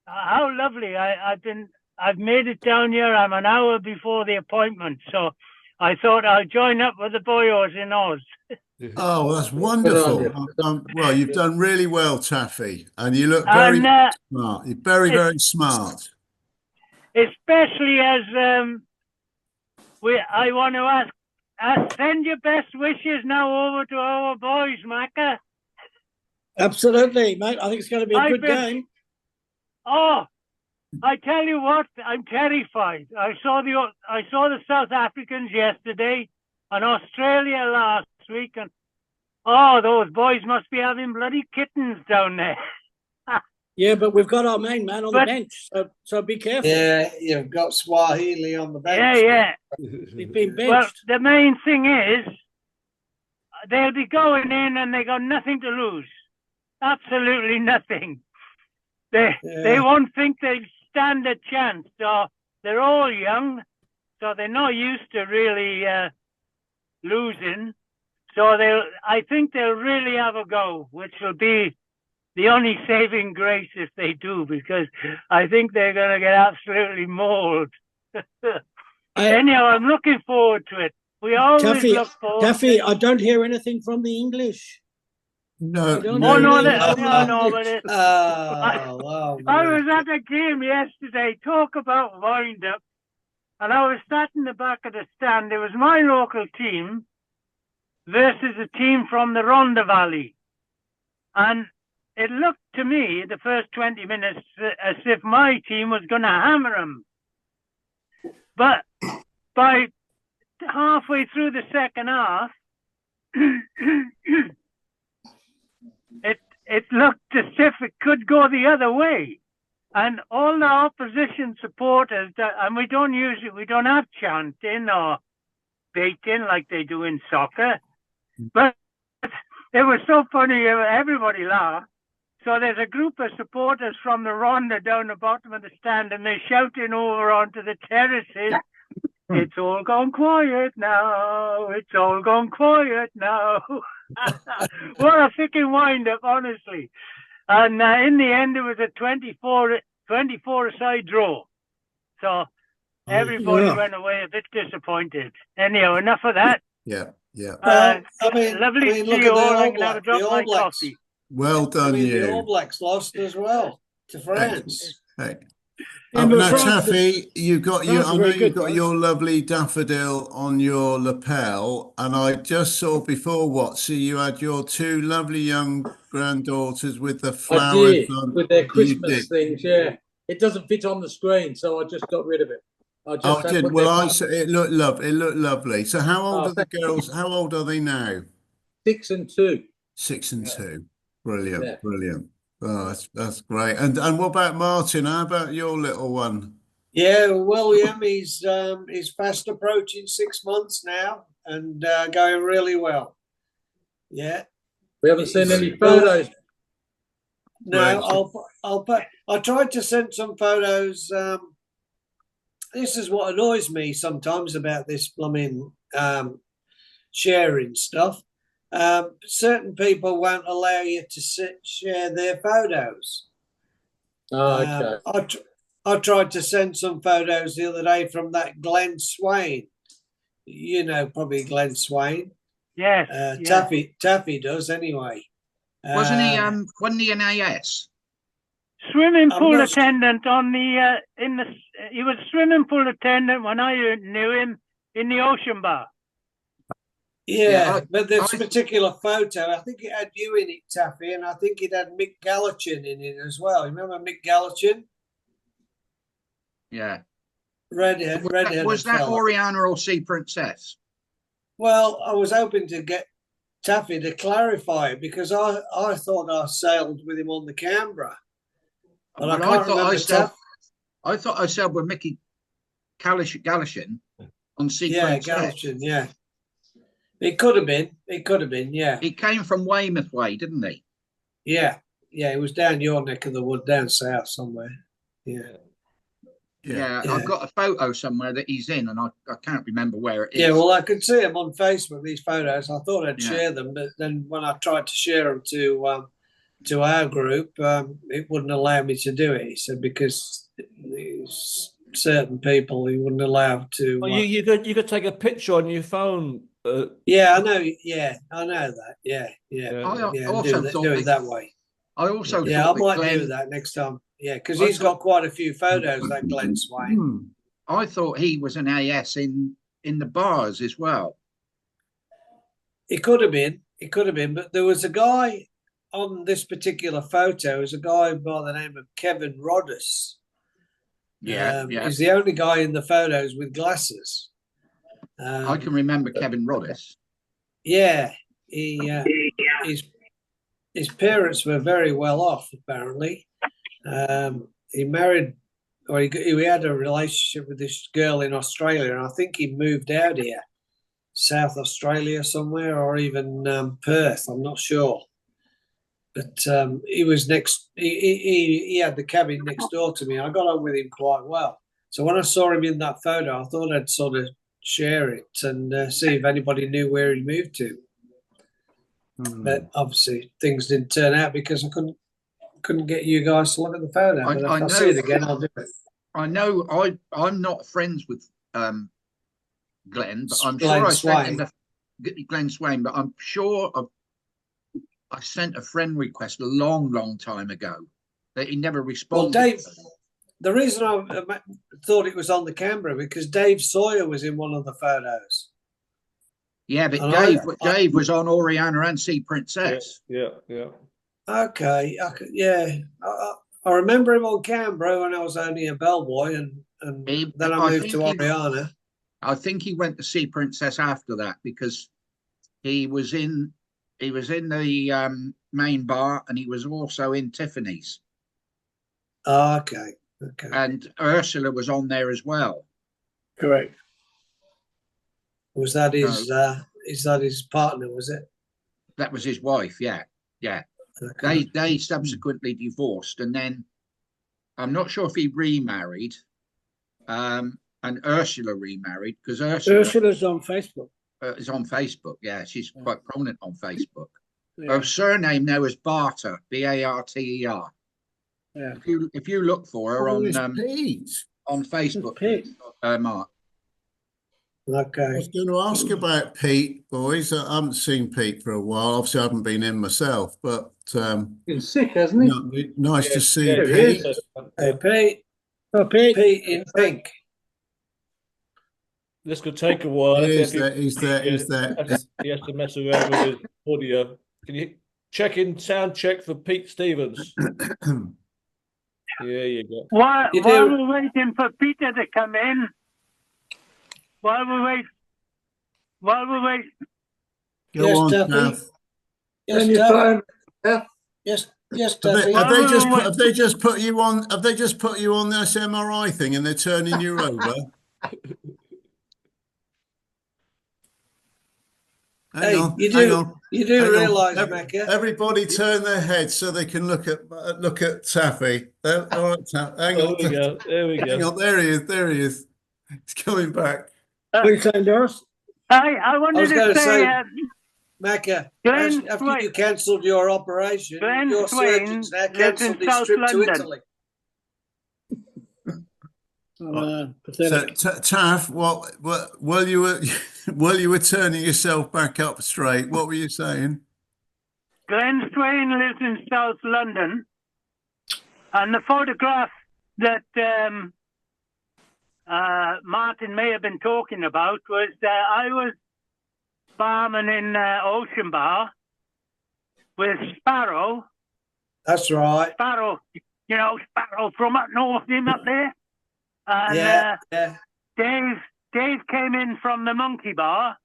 how lovely! I've made it down here. I'm an hour before the appointment, so I thought I'll join up with the boyos in Oz.
Oh, that's wonderful. Well, you've done really well, Taffy, and you look very smart. You're very, very smart.
Especially as I want to send your best wishes now over to our boys, Macca.
Absolutely, mate. I think it's going to be a good game.
Oh, I tell you what, I'm terrified. I saw the South Africans yesterday and Australia last week, and those boys must be having bloody kittens down there.
Yeah, but we've got our main man on the bench, so be careful.
Yeah, you've got Swahili on the bench.
Yeah.
He's been benched.
Well, the main thing is they'll be going in and they got nothing to lose. Absolutely nothing. They won't think they stand a chance. So they're all young, so they're not used to really losing. So I think they'll really have a go, which will be the only saving grace if they do, because I think they're going to get absolutely mauled. Anyhow, I'm looking forward to it. We always look forward.
Taffy, I don't hear anything from the English.
No,
You don't
Oh
need
no,
me.
but
Oh,
I was at a game yesterday. Talk about wind up, and I was sat in the back of the stand. It was my local team versus a team from the Rhondda Valley, and it looked to me the first 20 minutes as if my team was going to hammer them. But by halfway through the second half, it looked as if it could go the other way. And all the opposition supporters, and we don't have chanting or baiting like they do in soccer. But it was so funny, everybody laughed. So there's a group of supporters from the Rhondda down the bottom of the stand, and they're shouting over onto the terraces, "It's all gone quiet now. It's all gone quiet now." What a freaking wind-up, honestly. And in the end, it was a 24-side draw. So everybody went away a bit disappointed. Anyhow, enough of that.
Yeah.
Well,
Lovely to see you all. I'm going to have a drop of my coffee.
Well done,
The All
you.
Blacks lost as well to France.
Hey.
Yeah,
Now,
but France-
Taffy, you've got
France are
I know
very
you've
good,
got
guys.
your lovely daffodil on your lapel, and I just saw before Watsy, you had your two lovely young granddaughters with the
I
flowers
did,
on.
with their
You
Christmas
did.
things, yeah. It doesn't fit on the screen, so I just got rid of it. I just
Oh,
had
did
put
well.
their
I said it looked lovely. So, how old
Oh,
are the girls? How old are they now?
6 and 2.
6 and 2. Brilliant,
Yeah.
brilliant. Oh, that's great. And what about Martin? How about your little one?
Yeah, William, he's fast approaching 6 months now and going really well. Yeah.
We haven't seen
He's-
any photos.
No, I tried to send some photos. This is what annoys me sometimes about this plumbing sharing stuff. Certain people won't allow you to share their photos.
Oh, okay.
I tried to send some photos the other day from that Glenn Swain. You know, probably Glenn Swain.
Yes.
Taffy does anyway.
Wasn't he an AS?
Swimming
I'm
pool
not-
attendant on the he was swimming pool attendant when I knew him in the Ocean Bar.
Yeah,
Yeah,
but this particular photo, I think it had you in it, Taffy, and I think it had Mick Gallatin in it as well. You remember Mick Gallatin?
Yeah.
Redhead.
Was that
fella.
Oriana or Sea Princess?
Well, I was hoping to get Taffy to clarify it because I thought I sailed with him on the Canberra. But I can't remember
I thought I sailed with Mickey Gallatin on Sea Princess.
Gallatin, yeah. It could have been, yeah.
He came from Weymouth way, didn't he?
Yeah, it was down your neck of the wood, down south somewhere. Yeah.
Yeah, I've got a photo somewhere that he's in, and I can't remember where it is.
Yeah, well, I could see them on Facebook, these photos. I thought I'd share them, but then when I tried to share them to our group, it wouldn't allow me to do it. He said because certain people he wouldn't allow to.
Well, you could take a picture on your phone.
Yeah, I know. Yeah, I know that. Yeah.
I also thought
do it that way.
I also
I
thought
might
Glenn,
do that next time. Yeah, because he's got quite a few photos, that Glenn Swain.
I thought he was an AS in the bars as well.
It could have been, but there was a guy on this particular photo. It was a guy by the name of Kevin Roddus.
Yeah.
He's the only guy in the photos with glasses.
I can remember Kevin Roddus.
Yeah, his parents were very well off, apparently. He married, or he had a relationship with this girl in Australia, and I think he moved out here, South Australia somewhere, or even Perth. I'm not sure. But he was he had the cabin next door to me. I got on with him quite well. So when I saw him in that photo, I thought I'd sort of share it and see if anybody knew where he moved to. But obviously things didn't turn out because I couldn't get you guys to look at the photo. But if I see it again, I'll do it.
I know I'm not friends with Glenn, but I'm
Glenn
sure I
Swain.
sent him Glenn Swain, but I'm sure I sent a friend request a long time ago that he never
Well,
responded.
Dave, the reason I thought it was on the camera because Dave Sawyer was in one of the photos.
Yeah, but
And
Dave was on Oriana and Sea Princess.
Yeah.
Okay, yeah. I remember him on Canberra when I was only a bellboy, and then I moved to Oriana.
I think he went to Sea Princess after that because he was in the main bar and he was also in Tiffany's.
Oh, okay.
And Ursula was on there as well.
Correct.
Was that his? Is that his partner? Was it?
That was his wife. Yeah.
Okay.
They subsequently divorced, and then I'm not sure if he remarried. And Ursula remarried because
Ursula's on Facebook.
Is on Facebook. Yeah, she's quite prominent on Facebook.
Yeah.
Her surname now is Barter, Barter.
Yeah.
If you look for her on Facebook,
Pete.
Mark.
Okay.
I was going to ask about Pete, boys. I haven't seen Pete for a while. Obviously, I haven't been in myself, but
He's sick, hasn't he?
nice to see
Yeah,
Pete.
Hey, Pete.
Oh, Pete.
Pete in pink.
This could take a while.
He's there.
He has to mess around with his audio. Can you check in sound check for Pete Stevens? Yeah, you go.
While we're waiting for Peter to come in, while we wait.
Go on, Taff.
Yes,
your phone. Yeah.
Yes,
Have they just put you on? Have they just put you on this MRI thing and they're turning you over? Hang on.
You do realise, Mecca.
Everybody turn their heads so they can look at Taffy. All right, Taff. Hang on.
There we go.
Hang on. There he is. He's coming back.
What are you saying, Doris?
I wanted to say,
Mecca,
Glenn
after
Swain.
you cancelled your operation,
Glenn
your
Swain
surgeons now
lives in
cancelled his
South
trip to
London.
Italy.
So,
Pathetic.
Taff, while you were turning yourself back up straight, what were you saying?
Glenn Swain lives in South London, and the photograph that Martin may have been talking about was I was barman in Ocean Bar with Sparrow.
That's right.
Sparrow, Sparrow from up north, him up there. And
yeah.
Dave came in from the Monkey Bar,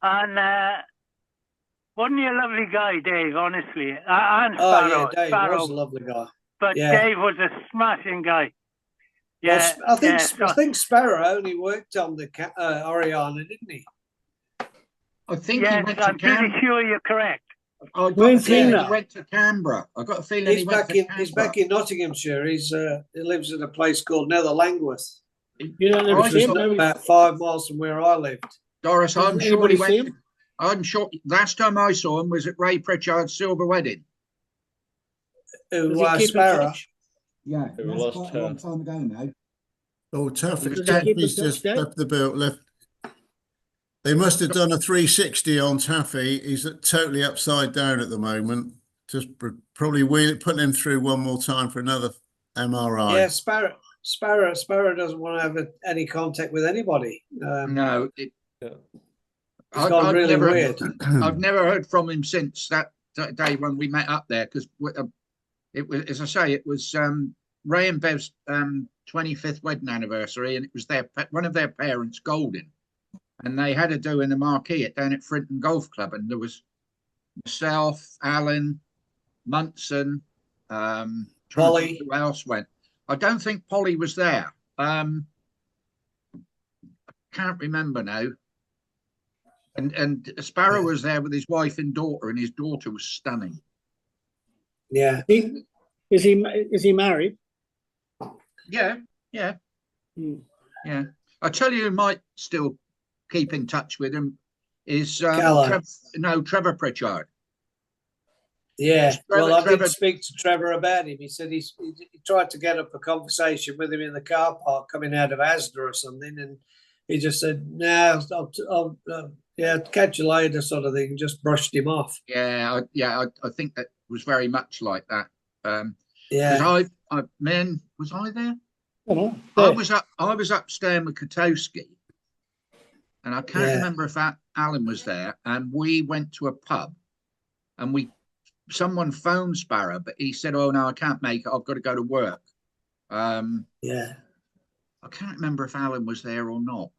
and wasn't he a lovely guy, Dave? Honestly, and Sparrow.
Dave
Sparrow,
was a lovely guy.
but Dave was a smashing guy. Yeah,
well, I think Sparrow only worked on the Oriana, didn't he?
I think
yes,
he went to
I'm pretty sure you're correct.
I got a feeling he went to Canberra. I got a feeling
He's back in Nottinghamshire. He lives in a place called Netherlangworth.
You don't ever see him?
About 5 miles from where I lived.
Doris, I'm
Doesn't
sure he
anybody see
went.
him?
I'm sure last time I saw him was at Ray Pritchard's silver wedding.
Does he
Who
keep in
Sparrow?
touch?
Yeah,
Who
that's
lost
quite a long time ago now.
Oh, Taffy's
Does he
keep in
just
touch, Dave?
left the boat. Left. They must have done a 360 on Taffy. He's totally upside down at the moment. Just probably putting him through one more time for another MRI.
Yeah, Sparrow doesn't want to have any contact with anybody.
No,
It's gone really weird.
I've never heard from him since that day when we met up there because it was, as I say, it was Ray and Bev's 25th wedding anniversary, and it was one of their parents, Golden, and they had a do in the marquee down at Frinton Golf Club, and there was myself, Alan, Munson,
Polly.
who else went? I don't think Polly was there. I can't remember now. And Sparrow was there with his wife and daughter, and his daughter was stunning.
Yeah.
Is he married?
Yeah. I tell you, who might still keep in touch with him is Trevor Pritchard.
Yeah. I
Trevor
did speak to Trevor about him. He said he tried to get up a conversation with him in the car park coming out of Asda or something, and he just said, "No, Yeah, catch you later sort of thing. Just brushed him off.
Yeah, I think that was very much like that. Because
Yeah.
was I there?
Oh,
I
there.
was upstairs with Katowski, and I can't
Yeah.
remember if Alan was there. And we went to a pub, and someone phoned Sparrow, but he said, "Oh no, I can't make it. I've got to go to work."
Yeah.
I can't remember if Alan was there or not.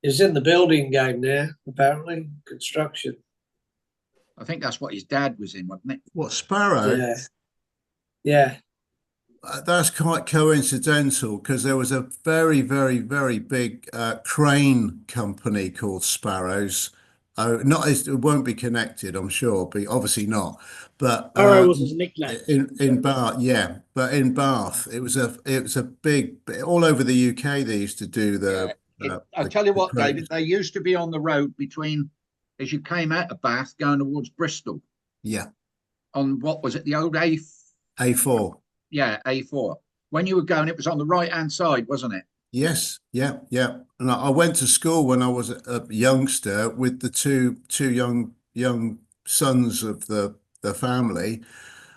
He's in the building game now, apparently. Construction.
I think that's what his dad was in, wasn't it?
What, Sparrow?
Yeah. Yeah.
That's quite coincidental because there was a very, very, very big crane company called Sparrows. It won't be connected, I'm sure, but obviously not. But
Sparrow was his nickname.
in Bath, yeah. But in Bath, it was a big, all over the UK. They used to do
I tell you what,
cranes.
David, they used to be on the road between, as you came out of Bath going towards Bristol.
Yeah.
On what was it, the old
A4.
Yeah, A4. When you were going, it was on the right-hand side, wasn't it?
Yes, yeah, yeah. And I went to school when I was a youngster with the two young sons of the family,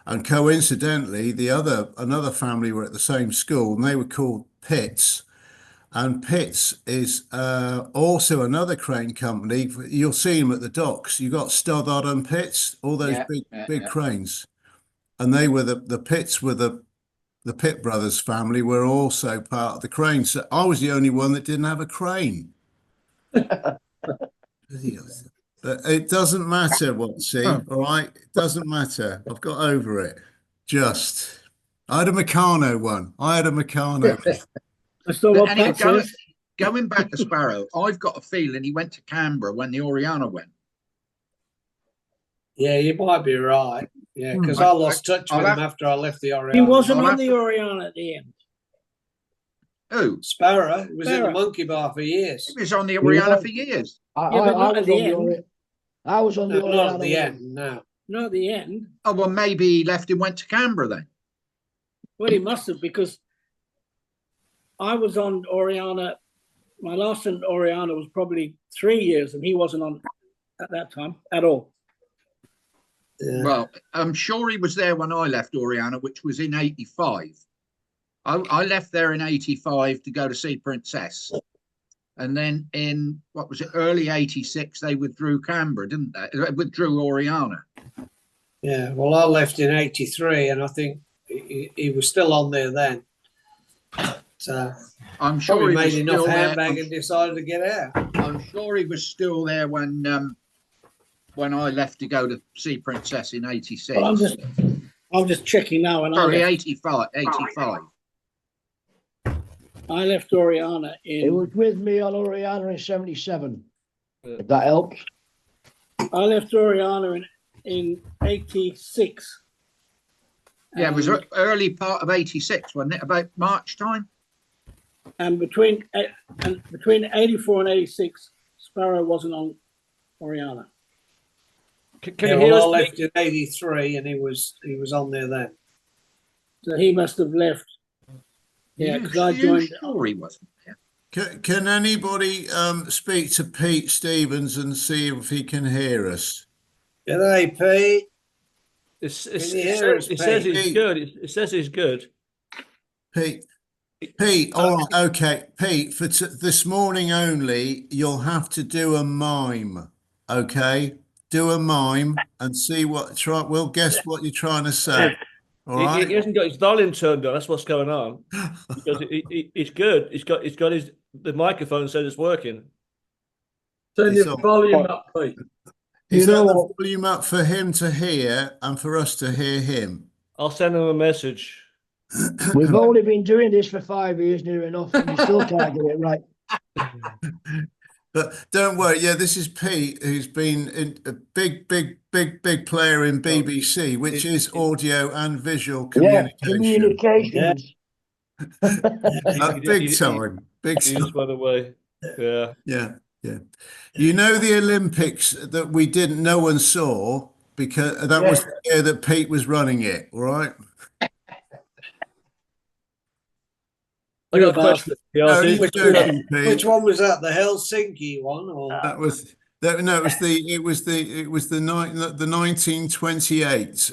and coincidentally, another family were at the same school, and they were called Pitts. And Pitts is also another crane company. You'll see them at the docks. You got Stoddard and Pitts, all those big cranes, and they were the Pitts were the Pitt brothers family were also part of the crane. So I was the only one that didn't have a crane. But it doesn't matter, Watsy, all right? It doesn't matter. I've got over it. I had a Meccano one.
That's not what
Anyway,
Pat says.
going back to Sparrow, I've got a feeling he went to Canberra when the Oriana went.
Yeah, you might be right. Yeah, because I lost touch with him after I left the Oriana.
He wasn't on the Oriana at the end.
Who?
Sparrow. He was in the Monkey Bar for years.
He was on the Oriana for years.
But not at the end.
I was on the
Not
Oriana.
at the end, no.
Not at the end.
Oh, well, maybe he left and went to Canberra then.
Well, he must have, because I was on Oriana. My last on Oriana was probably 3 years, and he wasn't on at that time at all.
Yeah.
Well, I'm sure he was there when I left Oriana, which was in 85. I left there in 85 to go to see Princess. And then in, what was it, early 86, they withdrew Canberra, didn't they? They withdrew Oriana.
Yeah, well, I left in 83, and I think he was still on there then. So
I'm sure he
made
was
enough
still
handbag
there.
and decided to get out.
I'm sure he was still there when I left to go to see Princess in 86.
Well, I'm just checking now. And
Sorry,
I
85.
left Oriana
It
in.
was with me on Oriana in 77. If that helps.
I left Oriana in 86.
Yeah, it was early part of 86, wasn't it? About March time?
And between 84 and 86, Sparrow wasn't on Oriana.
Can
Yeah,
you hear
well,
us?
I left in 83, and he was on there then.
So he must have left. Yeah, because I joined.
Sure he wasn't there.
Can anybody speak to Pete Stevens and see if he can hear us?
G'day, Pete.
It says
Pete?
he's good. It says he's good.
Pete, all right, okay. Pete, for this morning only, you'll have to do a mime, okay? Do a mime and see we'll guess what you're trying to say. All right?
He hasn't got his volume turned on. That's what's going on. Because he's good. He's got the microphone says it's working.
Turn your volume up, Pete.
Is
You know
that the
what?
volume up for him to hear and for us to hear him?
I'll send him a message.
We've only been doing this for 5 years near enough, and we still can't get it right.
But don't worry. Yeah, this is Pete, who's been a big player in BBC, which is audio and visual
Yeah,
communication.
communications.
Big time. Big
He
time.
is, by the way. Yeah.
Yeah. You know the Olympics that no one saw because that was the year that Pete was running it, all right?
I got a question.
No, he's
Which
joking, Pete.
one was that? The Helsinki one? Or?
That was No, it was the 1928.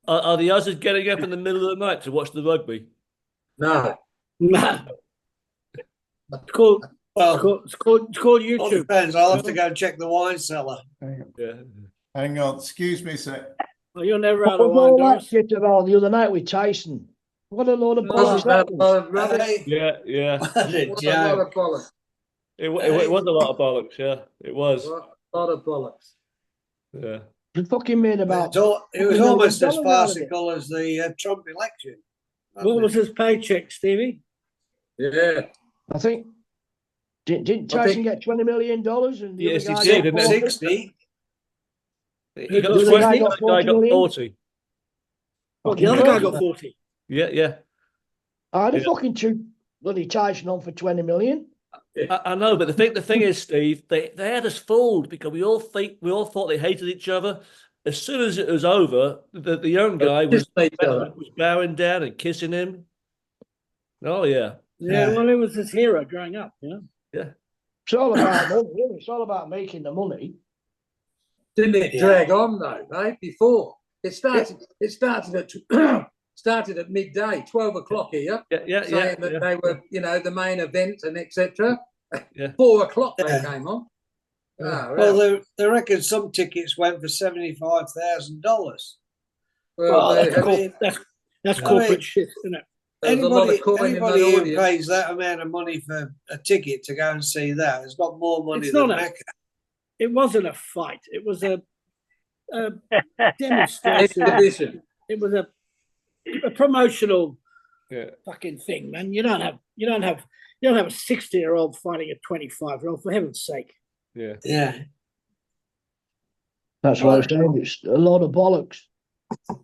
Are the Aussies getting up in the middle of the night to watch the rugby?
No.
No. It's called,
Well,
it's called
all
YouTube.
depends. I'll have to go and check the wine cellar.
Yeah.
Hang on, excuse me a sec.
Well, you're never out
What
of
was
wine,
all that
Doris.
shit about the other night with Tyson? What a load of
Oh,
bollocks that was.
Hey,
Yeah.
what a
What a lot
joke.
of bollocks.
It was a lot of bollocks. Yeah, it was.
A lot of bollocks.
Yeah.
They fucking made about
It was
$1
almost as
million out of it.
farcical as the Trump election.
What was his paycheck, Stevie?
Yeah.
I think. Didn't
I
Tyson
think-
get $20 million and the
Yes,
other
he
guy
did,
got
didn't he?
40?
60.
He got
The other
20,
guy
the
got
other guy
40
got
million?
40.
Well, the other guy got 40.
Yeah.
I'd have
Yeah.
fucking took bloody Tyson on for 20 million.
I know, but the thing is, Steve, they had us fooled because we all thought they hated each other. As soon as it was over, the young guy was bowing down and kissing him. Oh yeah.
Yeah, well, he was his hero growing up, you know.
Yeah.
It's all about money, really. It's all about making the money.
Didn't it drag on though, right? Before it started at midday, 12 o'clock here. Saying that they were, the main event and etc.
Yeah.
4 o'clock they came on. Oh,
Well, they reckon some tickets went for $75,000.
well, they
That's
Yeah.
corporate shit, isn't it?
There's a lot of coin in
Anybody
that
who
audience.
pays that amount of money for a ticket to go and see that has got more money
It's
than
not a-
Mecca.
It wasn't a fight. It was a demonstration.
Exhibition.
It was a promotional
Yeah.
fucking thing, man. You don't have a 60-year-old fighting a 25-year-old, for heaven's sake.
Yeah.
Yeah.
That's what I'm saying. It's a lot of bollocks.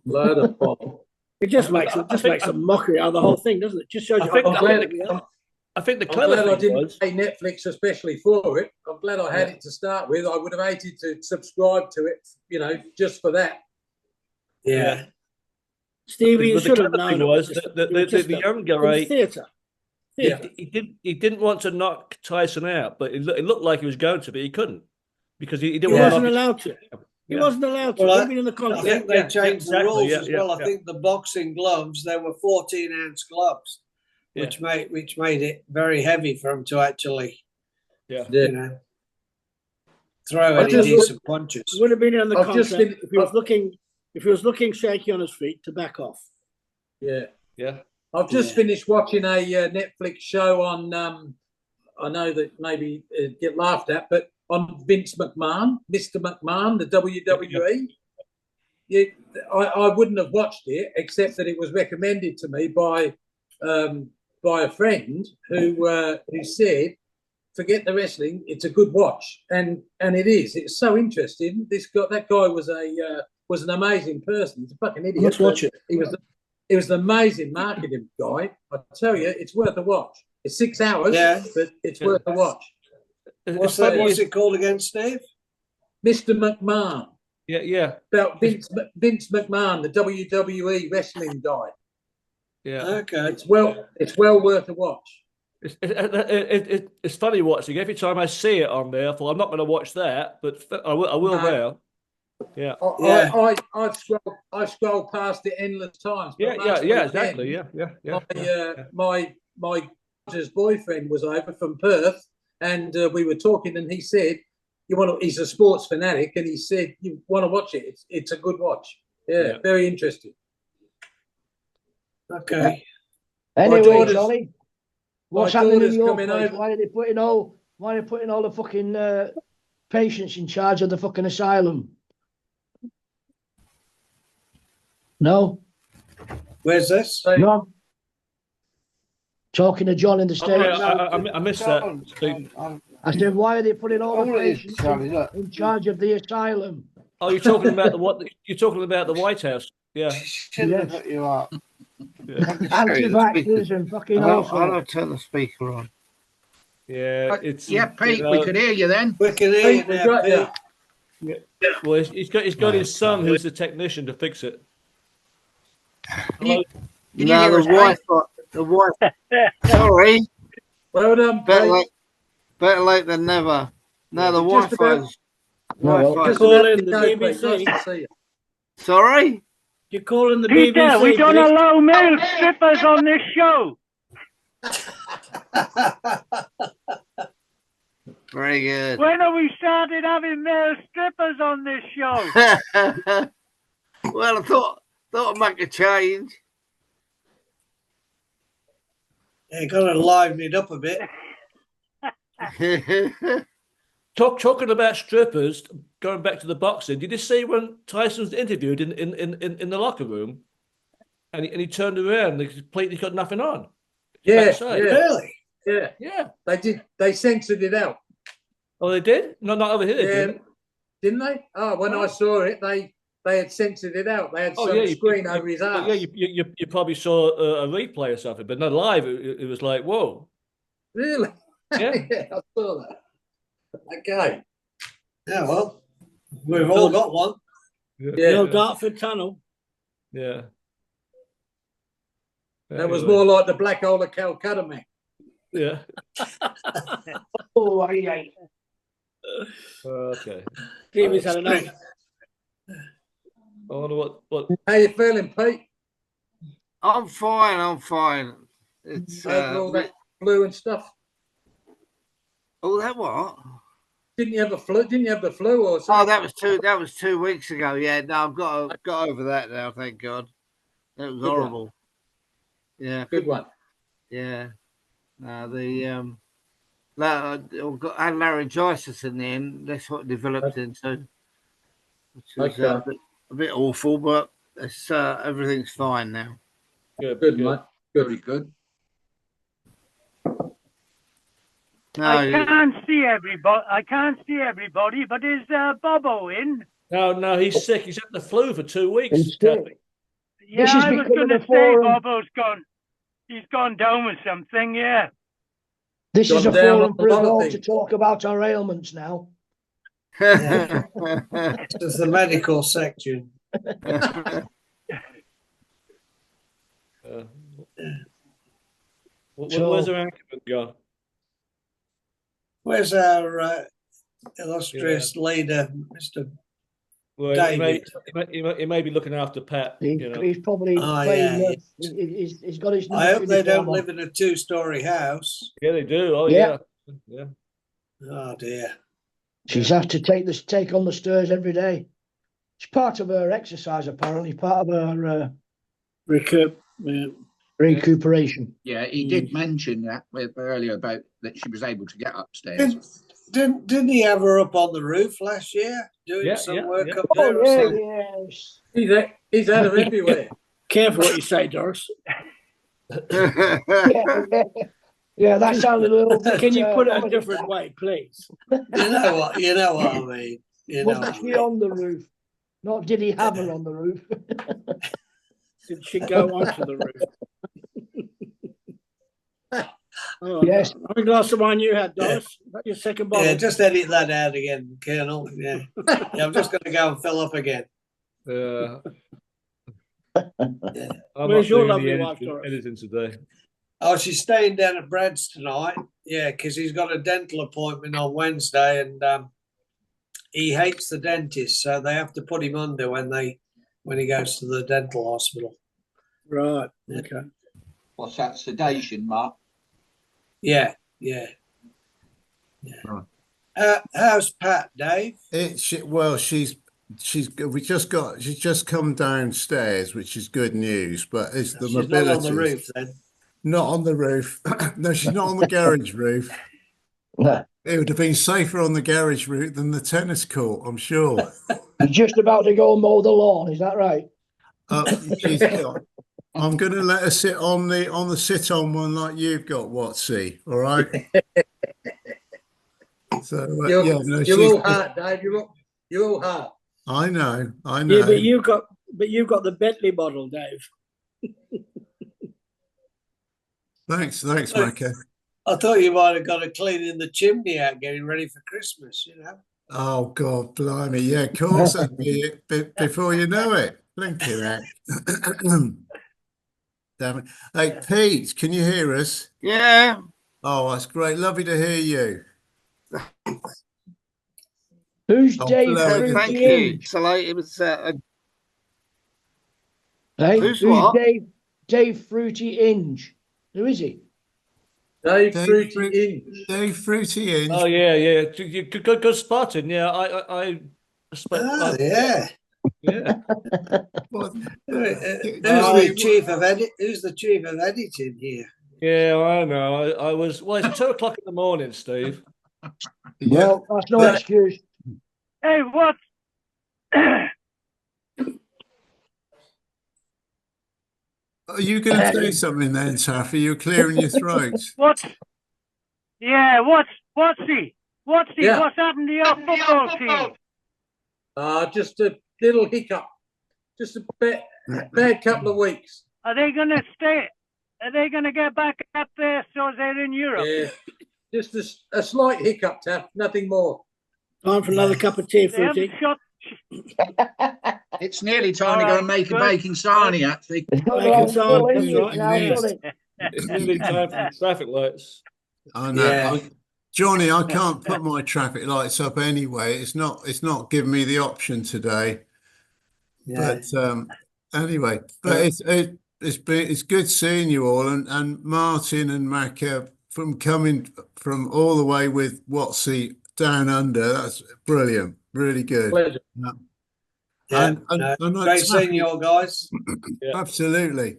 Load of ball.
It just makes a mockery out of the whole thing, doesn't it? Just shows you
I
how
think-
pathetic we are.
I think the
I'm
clever
glad I
thing
didn't
was
pay Netflix especially for it. I'm glad I had it to start with. I would have hated to subscribe to it, just for that.
Yeah.
Stevie, you
but the
should have
clever
known.
thing was that the young guy
theatre.
he didn't want to knock Tyson out, but it looked like he was going to, but he couldn't because he
He
didn't want
wasn't
to knock
allowed to. He
Yeah.
wasn't allowed to.
Well,
Well, in the
I
contract.
think they changed the
exactly,
rules
yeah,
as well.
yeah,
I think the boxing gloves, they were 14-ounce gloves, which made it very heavy for him to actually,
Yeah.
throw
I
any
just-
decent punches.
Would have been in the
I've just
contract
been-
if he was looking shaky on his feet to back off.
Yeah.
Yeah.
I've just finished watching a Netflix show on, I know that maybe get laughed at, but on Vince McMahon, Mr. McMahon, the WWE. I wouldn't have watched it except that it was recommended to me by a friend who said, "Forget the wrestling; it's a good watch," and it is. It's so interesting. That guy was an amazing person. He's a fucking idiot.
Let's watch it.
He was an amazing marketing guy. I tell you, it's worth a watch. It's 6 hours, but it's worth a watch.
What's it called again, Steve?
Mr. McMahon.
Yeah.
About Vince McMahon, the WWE wrestling guy.
Yeah.
Okay.
It's well worth a watch.
It's funny watching. Every time I see it on there, I thought I'm not going to watch that, but I will now. Yeah.
I scroll past it endless times. but
Yeah,
last
exactly.
weekend,
Yeah.
My daughter's boyfriend was over from Perth, and we were talking, and he said, he's a sports fanatic, and he said, you want to watch it. It's a good watch. Yeah, very interesting.
Okay.
Anyway, Johnny, what's
my
happening in
daughter's
your
coming
place?
over.
Why are they putting all the fucking patients in charge of the fucking asylum? No,
Where's this?
no. Talking to John in the States.
I missed that.
I said, why are they putting all the
All it is,
patients
Charlie, look.
in charge of the asylum?
Oh, you're talking about You're talking about the White House. Yeah.
Shouldn't have put you up.
Anti-vaxxers and fucking all
I'll
sorts.
turn the speaker on.
Yeah. It's
Pete, we could hear you then.
We can hear you
Pete, we
now,
got
Pete.
you.
Well, he's got his son who's the technician to fix it.
Can you
No,
hear us, Pete?
the Wi-Fi. Sorry,
Well done,
better
Pete.
late, Better late than never. No, the
Just about-
Wi-Fi's.
well,
Wi-Fi's.
Call in the
Go, Pete.
BBC.
Nice to see you.
Sorry.
You're calling the
Peter,
BBC.
we don't
Pete.
allow male strippers on this show.
Very good.
When have we started having male strippers on this show?
Well, I thought I'd make a change.
Yeah, got to liven it up a bit.
Talking about strippers, going back to the boxing, did you see when Tyson was interviewed in the locker room, and he turned around and completely got nothing on?
Yeah,
Backside.
yeah,
Really?
yeah.
Yeah.
They did. They censored it out.
Oh, they did? No, not over here. They
Yeah,
didn't.
didn't they? Oh, when I saw it, they had censored it out. They had some
you-
screen
you-
over his
well,
ass.
yeah, you probably saw a replay or something, but not live. It was like, whoa.
Really?
Yeah.
Yeah, I saw that. Okay.
Yeah, well, we've all got one.
Yeah.
Yeah.
No Dartford Tunnel.
Yeah.
That was
Anyway.
more like the Black Hole of Calcutta, man.
Yeah.
oh, yeah.
Okay.
Stevie's had enough.
I wonder what.
How you feeling, Pete?
I'm fine. I'm fine. It's
Over all that flu and stuff.
oh, that what?
Didn't you have a flu? Didn't you have the flu or
Oh,
something?
that was 2 weeks ago. Yeah, no, I've got over that now. Thank God. It was
Good one.
horrible. Yeah,
Good one.
yeah. No, I had laryngitis in the end. That's what it developed into, which was
Okay.
a bit awful, but it's everything's fine now.
Good, mate.
Very good.
No,
I can't see everybody. But is Bobo in?
No, he's sick. He's had the flu for 2 weeks.
He's sick.
Kathy.
Yeah,
is
I was
becoming
going to
a
say
forum.
Bobo's gone. He's gone down with something. Yeah.
This is a
Got down
forum
on
for us
a lot of
all to
things.
talk about our ailments now.
This is the medical section.
Where's our anchorman gone?
Where's our illustrious leader, Mr.
Well,
David?
he may be looking after Pat.
He's probably
Oh,
playing.
yeah.
He's got his.
I hope they don't
uniform on.
live in a two-story house.
Yeah, they do. Oh,
Yeah.
yeah.
Oh dear.
She's had to take on the stairs every day. It's part of her exercise, apparently, part of her recuperation.
Yeah, he did mention that earlier about that she was able to get upstairs.
Didn't he have her up on the roof last year doing some work up there? or
Oh,
something?
yes.
He's out of everywhere.
Careful what you say, Doris.
Yeah, that sounded a little bit.
Can you put it a
ominous,
different
that.
way, please? You know what I mean. You know
Wasn't
what I
she
mean.
on the roof? Not did he have her on the roof?
Did she go onto the roof? Oh,
Yes.
How many glasses of wine you had, Doris? Is that your second bottle? Yeah, just edit that out again, Colonel. Yeah. I'm just going to go and fill up again.
I'm
Where's
not
your
doing
lovely
the
wife, Doris?
editing today.
Oh, she's staying down at Brad's tonight. Yeah, because he's got a dental appointment on Wednesday, and he hates the dentist, so they have to put him under when he goes to the dental hospital. Right. Okay.
What's that, sedation, Mark?
Yeah. How's Pat, Dave?
She's just come downstairs, which is good news. But it's the
She's
mobility.
not on the roof then.
Not on the roof. No, she's not on the garage roof.
No.
It would have been safer on the garage roof than the tennis court, I'm sure.
You're just about to go and mow the lawn, is that right?
I'm going to let her sit on the sit-on one like you've got, Watsy. All right. So
You're all hard, Dave. You're all hard.
I know.
Yeah, but you've got the Bentley model, Dave.
Thanks, Macca.
I thought you might have got a cleaning the chimney out, getting ready for Christmas.
Oh God, blimey! Yeah, of course. That'd be it before you know it. Blinking heck. Damn it! Hey, Pete, can you hear us?
Yeah.
Oh, that's great. Lovely to hear you.
Who's
Oh,
Dave
bloody
Thank
Fruity
you.
Inge?
So like, it was.
Hey,
Who's what?
Dave Fruity Inge? Who is he?
Dave
Dave
Fruity
Fruit-
Inge.
Dave Fruity Inge.
Oh yeah. Good spotting. Yeah, I expect.
Oh, yeah.
Yeah.
What?
Who's
Johnny,
the chief of Who's the chief of editing here?
Yeah, I know. I was. Well, it's 2 o'clock in the morning, Steve.
yeah.
Well, that's no excuse.
Hey, what?
Are you going to say something then, Taffy? You're clearing your throat.
What? Yeah, what's he?
Yeah.
What's happened to your football team?
Just a little hiccup. Just a bad couple of weeks.
Are they going to stay? Are they going to get back up there so they're in Europe?
Yeah. Just a slight hiccup, Taff. Nothing more.
Time for another cup of tea,
They haven't
Fruity.
shot.
It's nearly time to go
Alright,
and make a
good.
baking sarnie, actually.
It's not
Making
long
sign,
till
that's
English
right.
now,
Yes.
does it?
It's nearly time for the traffic lights.
I know.
Yeah.
Johnny, I can't put my traffic lights up anyway. It's not giving me the option today.
Yeah.
But anyway, but it's good seeing you all, and Martin and Macca from coming from all the way with Watsy down under. That's brilliant, really good.
Pleasure.
Yeah.
Yeah.
And
Great seeing you all, guys.
Yeah.
absolutely.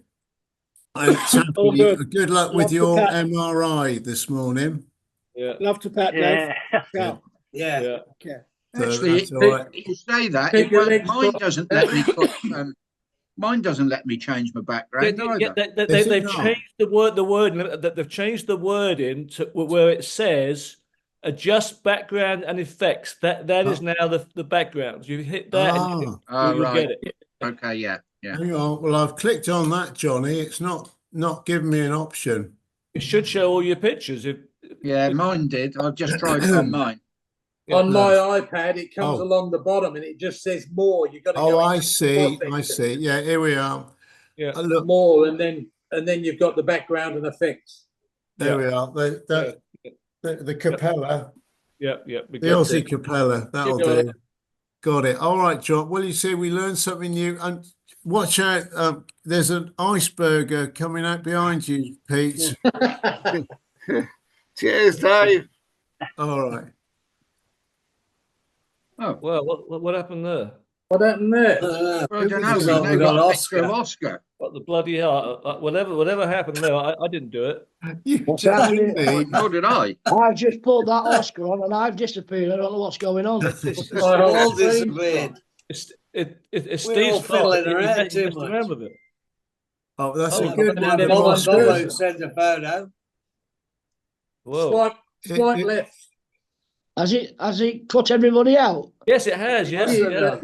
And Taffy,
All good.
good luck with
Love to
your
pat.
MRI this morning.
Yeah.
Love to pat, Dave.
Yeah.
Ciao.
Yeah.
Yeah.
Okay.
So
Actually,
that's all right.
you say that.
Keep your legs
Mine
crossed.
doesn't let me put. Mine doesn't let me change my background either.
Is it
They've
not?
changed the word. They've changed the wording to where it says adjust background and effects. That is now the background. You hit that and you'll
right.
get it.
Okay, yeah.
Hang on. Well, I've clicked on that, Johnny. It's not giving me an option.
It should show all your pictures.
Yeah, mine did. I've just tried it on mine.
On my iPad, it comes
Oh.
along the bottom and it just says more. You've got to
Oh,
go
I
into
see.
the more
I
section.
see. Yeah, here we are.
Yeah.
Look,
More, and then you've got the background and effects.
there we are. The Capella,
Yeah.
the Aussie Capella. That'll
You got
do. Got it. All right, John. Well, you see, we learned something new. And watch out. There's an iceberg coming out behind you, Pete.
Cheers, Dave.
All right.
Oh,
Well, what happened there?
What happened there?
well, I don't know.
Because
We've
we
now
got
got a picture
Oscar.
of Oscar.
What the bloody hell? Whatever happened there? I didn't do it.
You
What's
just
happening?
me.
Nor did I.
I've just put that Oscar on and I've disappeared. I don't know what's going on.
We've all disappeared.
It's
We're
Steve's
all
fault.
fiddling
He
around
messed
too
around
much.
with it.
Oh, that's
Oh,
a good
and
one.
then
Bob and
Oscar.
Bobo sent a photo.
Whoa.
Swipe
It-
left.
Has it cut everybody out?
Yes, it has. Yes.
Yeah.
Yeah.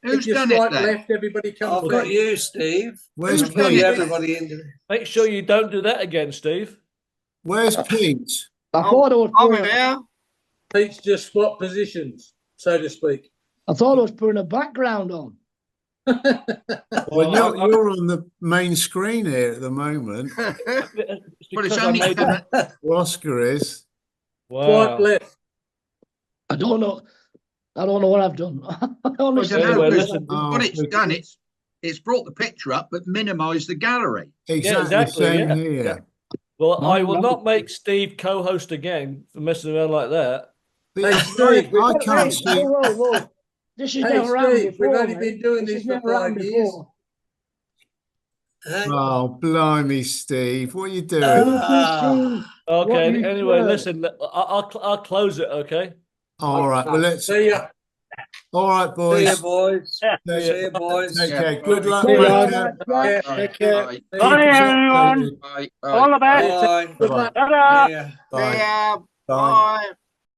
Who's
If you
done it
swipe
then?
left, everybody comes
I've got
left.
you, Steve.
Where's
Who's done
Pete?
it?
Everybody in.
Make sure you don't do that again, Steve.
Where's Pete?
I thought I was
I'm
putting,
here.
Pete's just swap positions, so to speak.
I thought I was putting a background on.
Well, you're on the main screen here at the moment.
It's
Well, it's
because I
only
made
coming.
Oscar is.
Swipe
Wow.
left.
I don't know what I've done. I
I
honestly
don't know.
Anyway,
because
listen.
what it's done, it's brought the picture up, but minimised the gallery.
Exactly, same
yeah.
here.
Well, I will
No.
not make Steve co-host again for messing around like that.
But
Hey,
I
Steve,
I
Hey,
can't see.
whoa. This has
Hey,
never happened
Steve,
before.
we've only
mate.
been doing
This
this
has
for
never
5
happened
years.
before.
Oh, blimey, Steve, what are you doing?
Okay.
What you
Anyway,
said.
listen. I'll close it. Okay.
All right, well, let's.
See ya.
All right,
See you,
boys.
boys.
Take
See you, boys.
take
Yeah.
care. Good luck,
See you,
Macca.
guys.
Take care.
Bye.
Bye, everyone.
Bye.
All the best.
Bye.
Good luck.
Ta-da.
Yeah.
Bye.
See ya.
Bye.
Bye.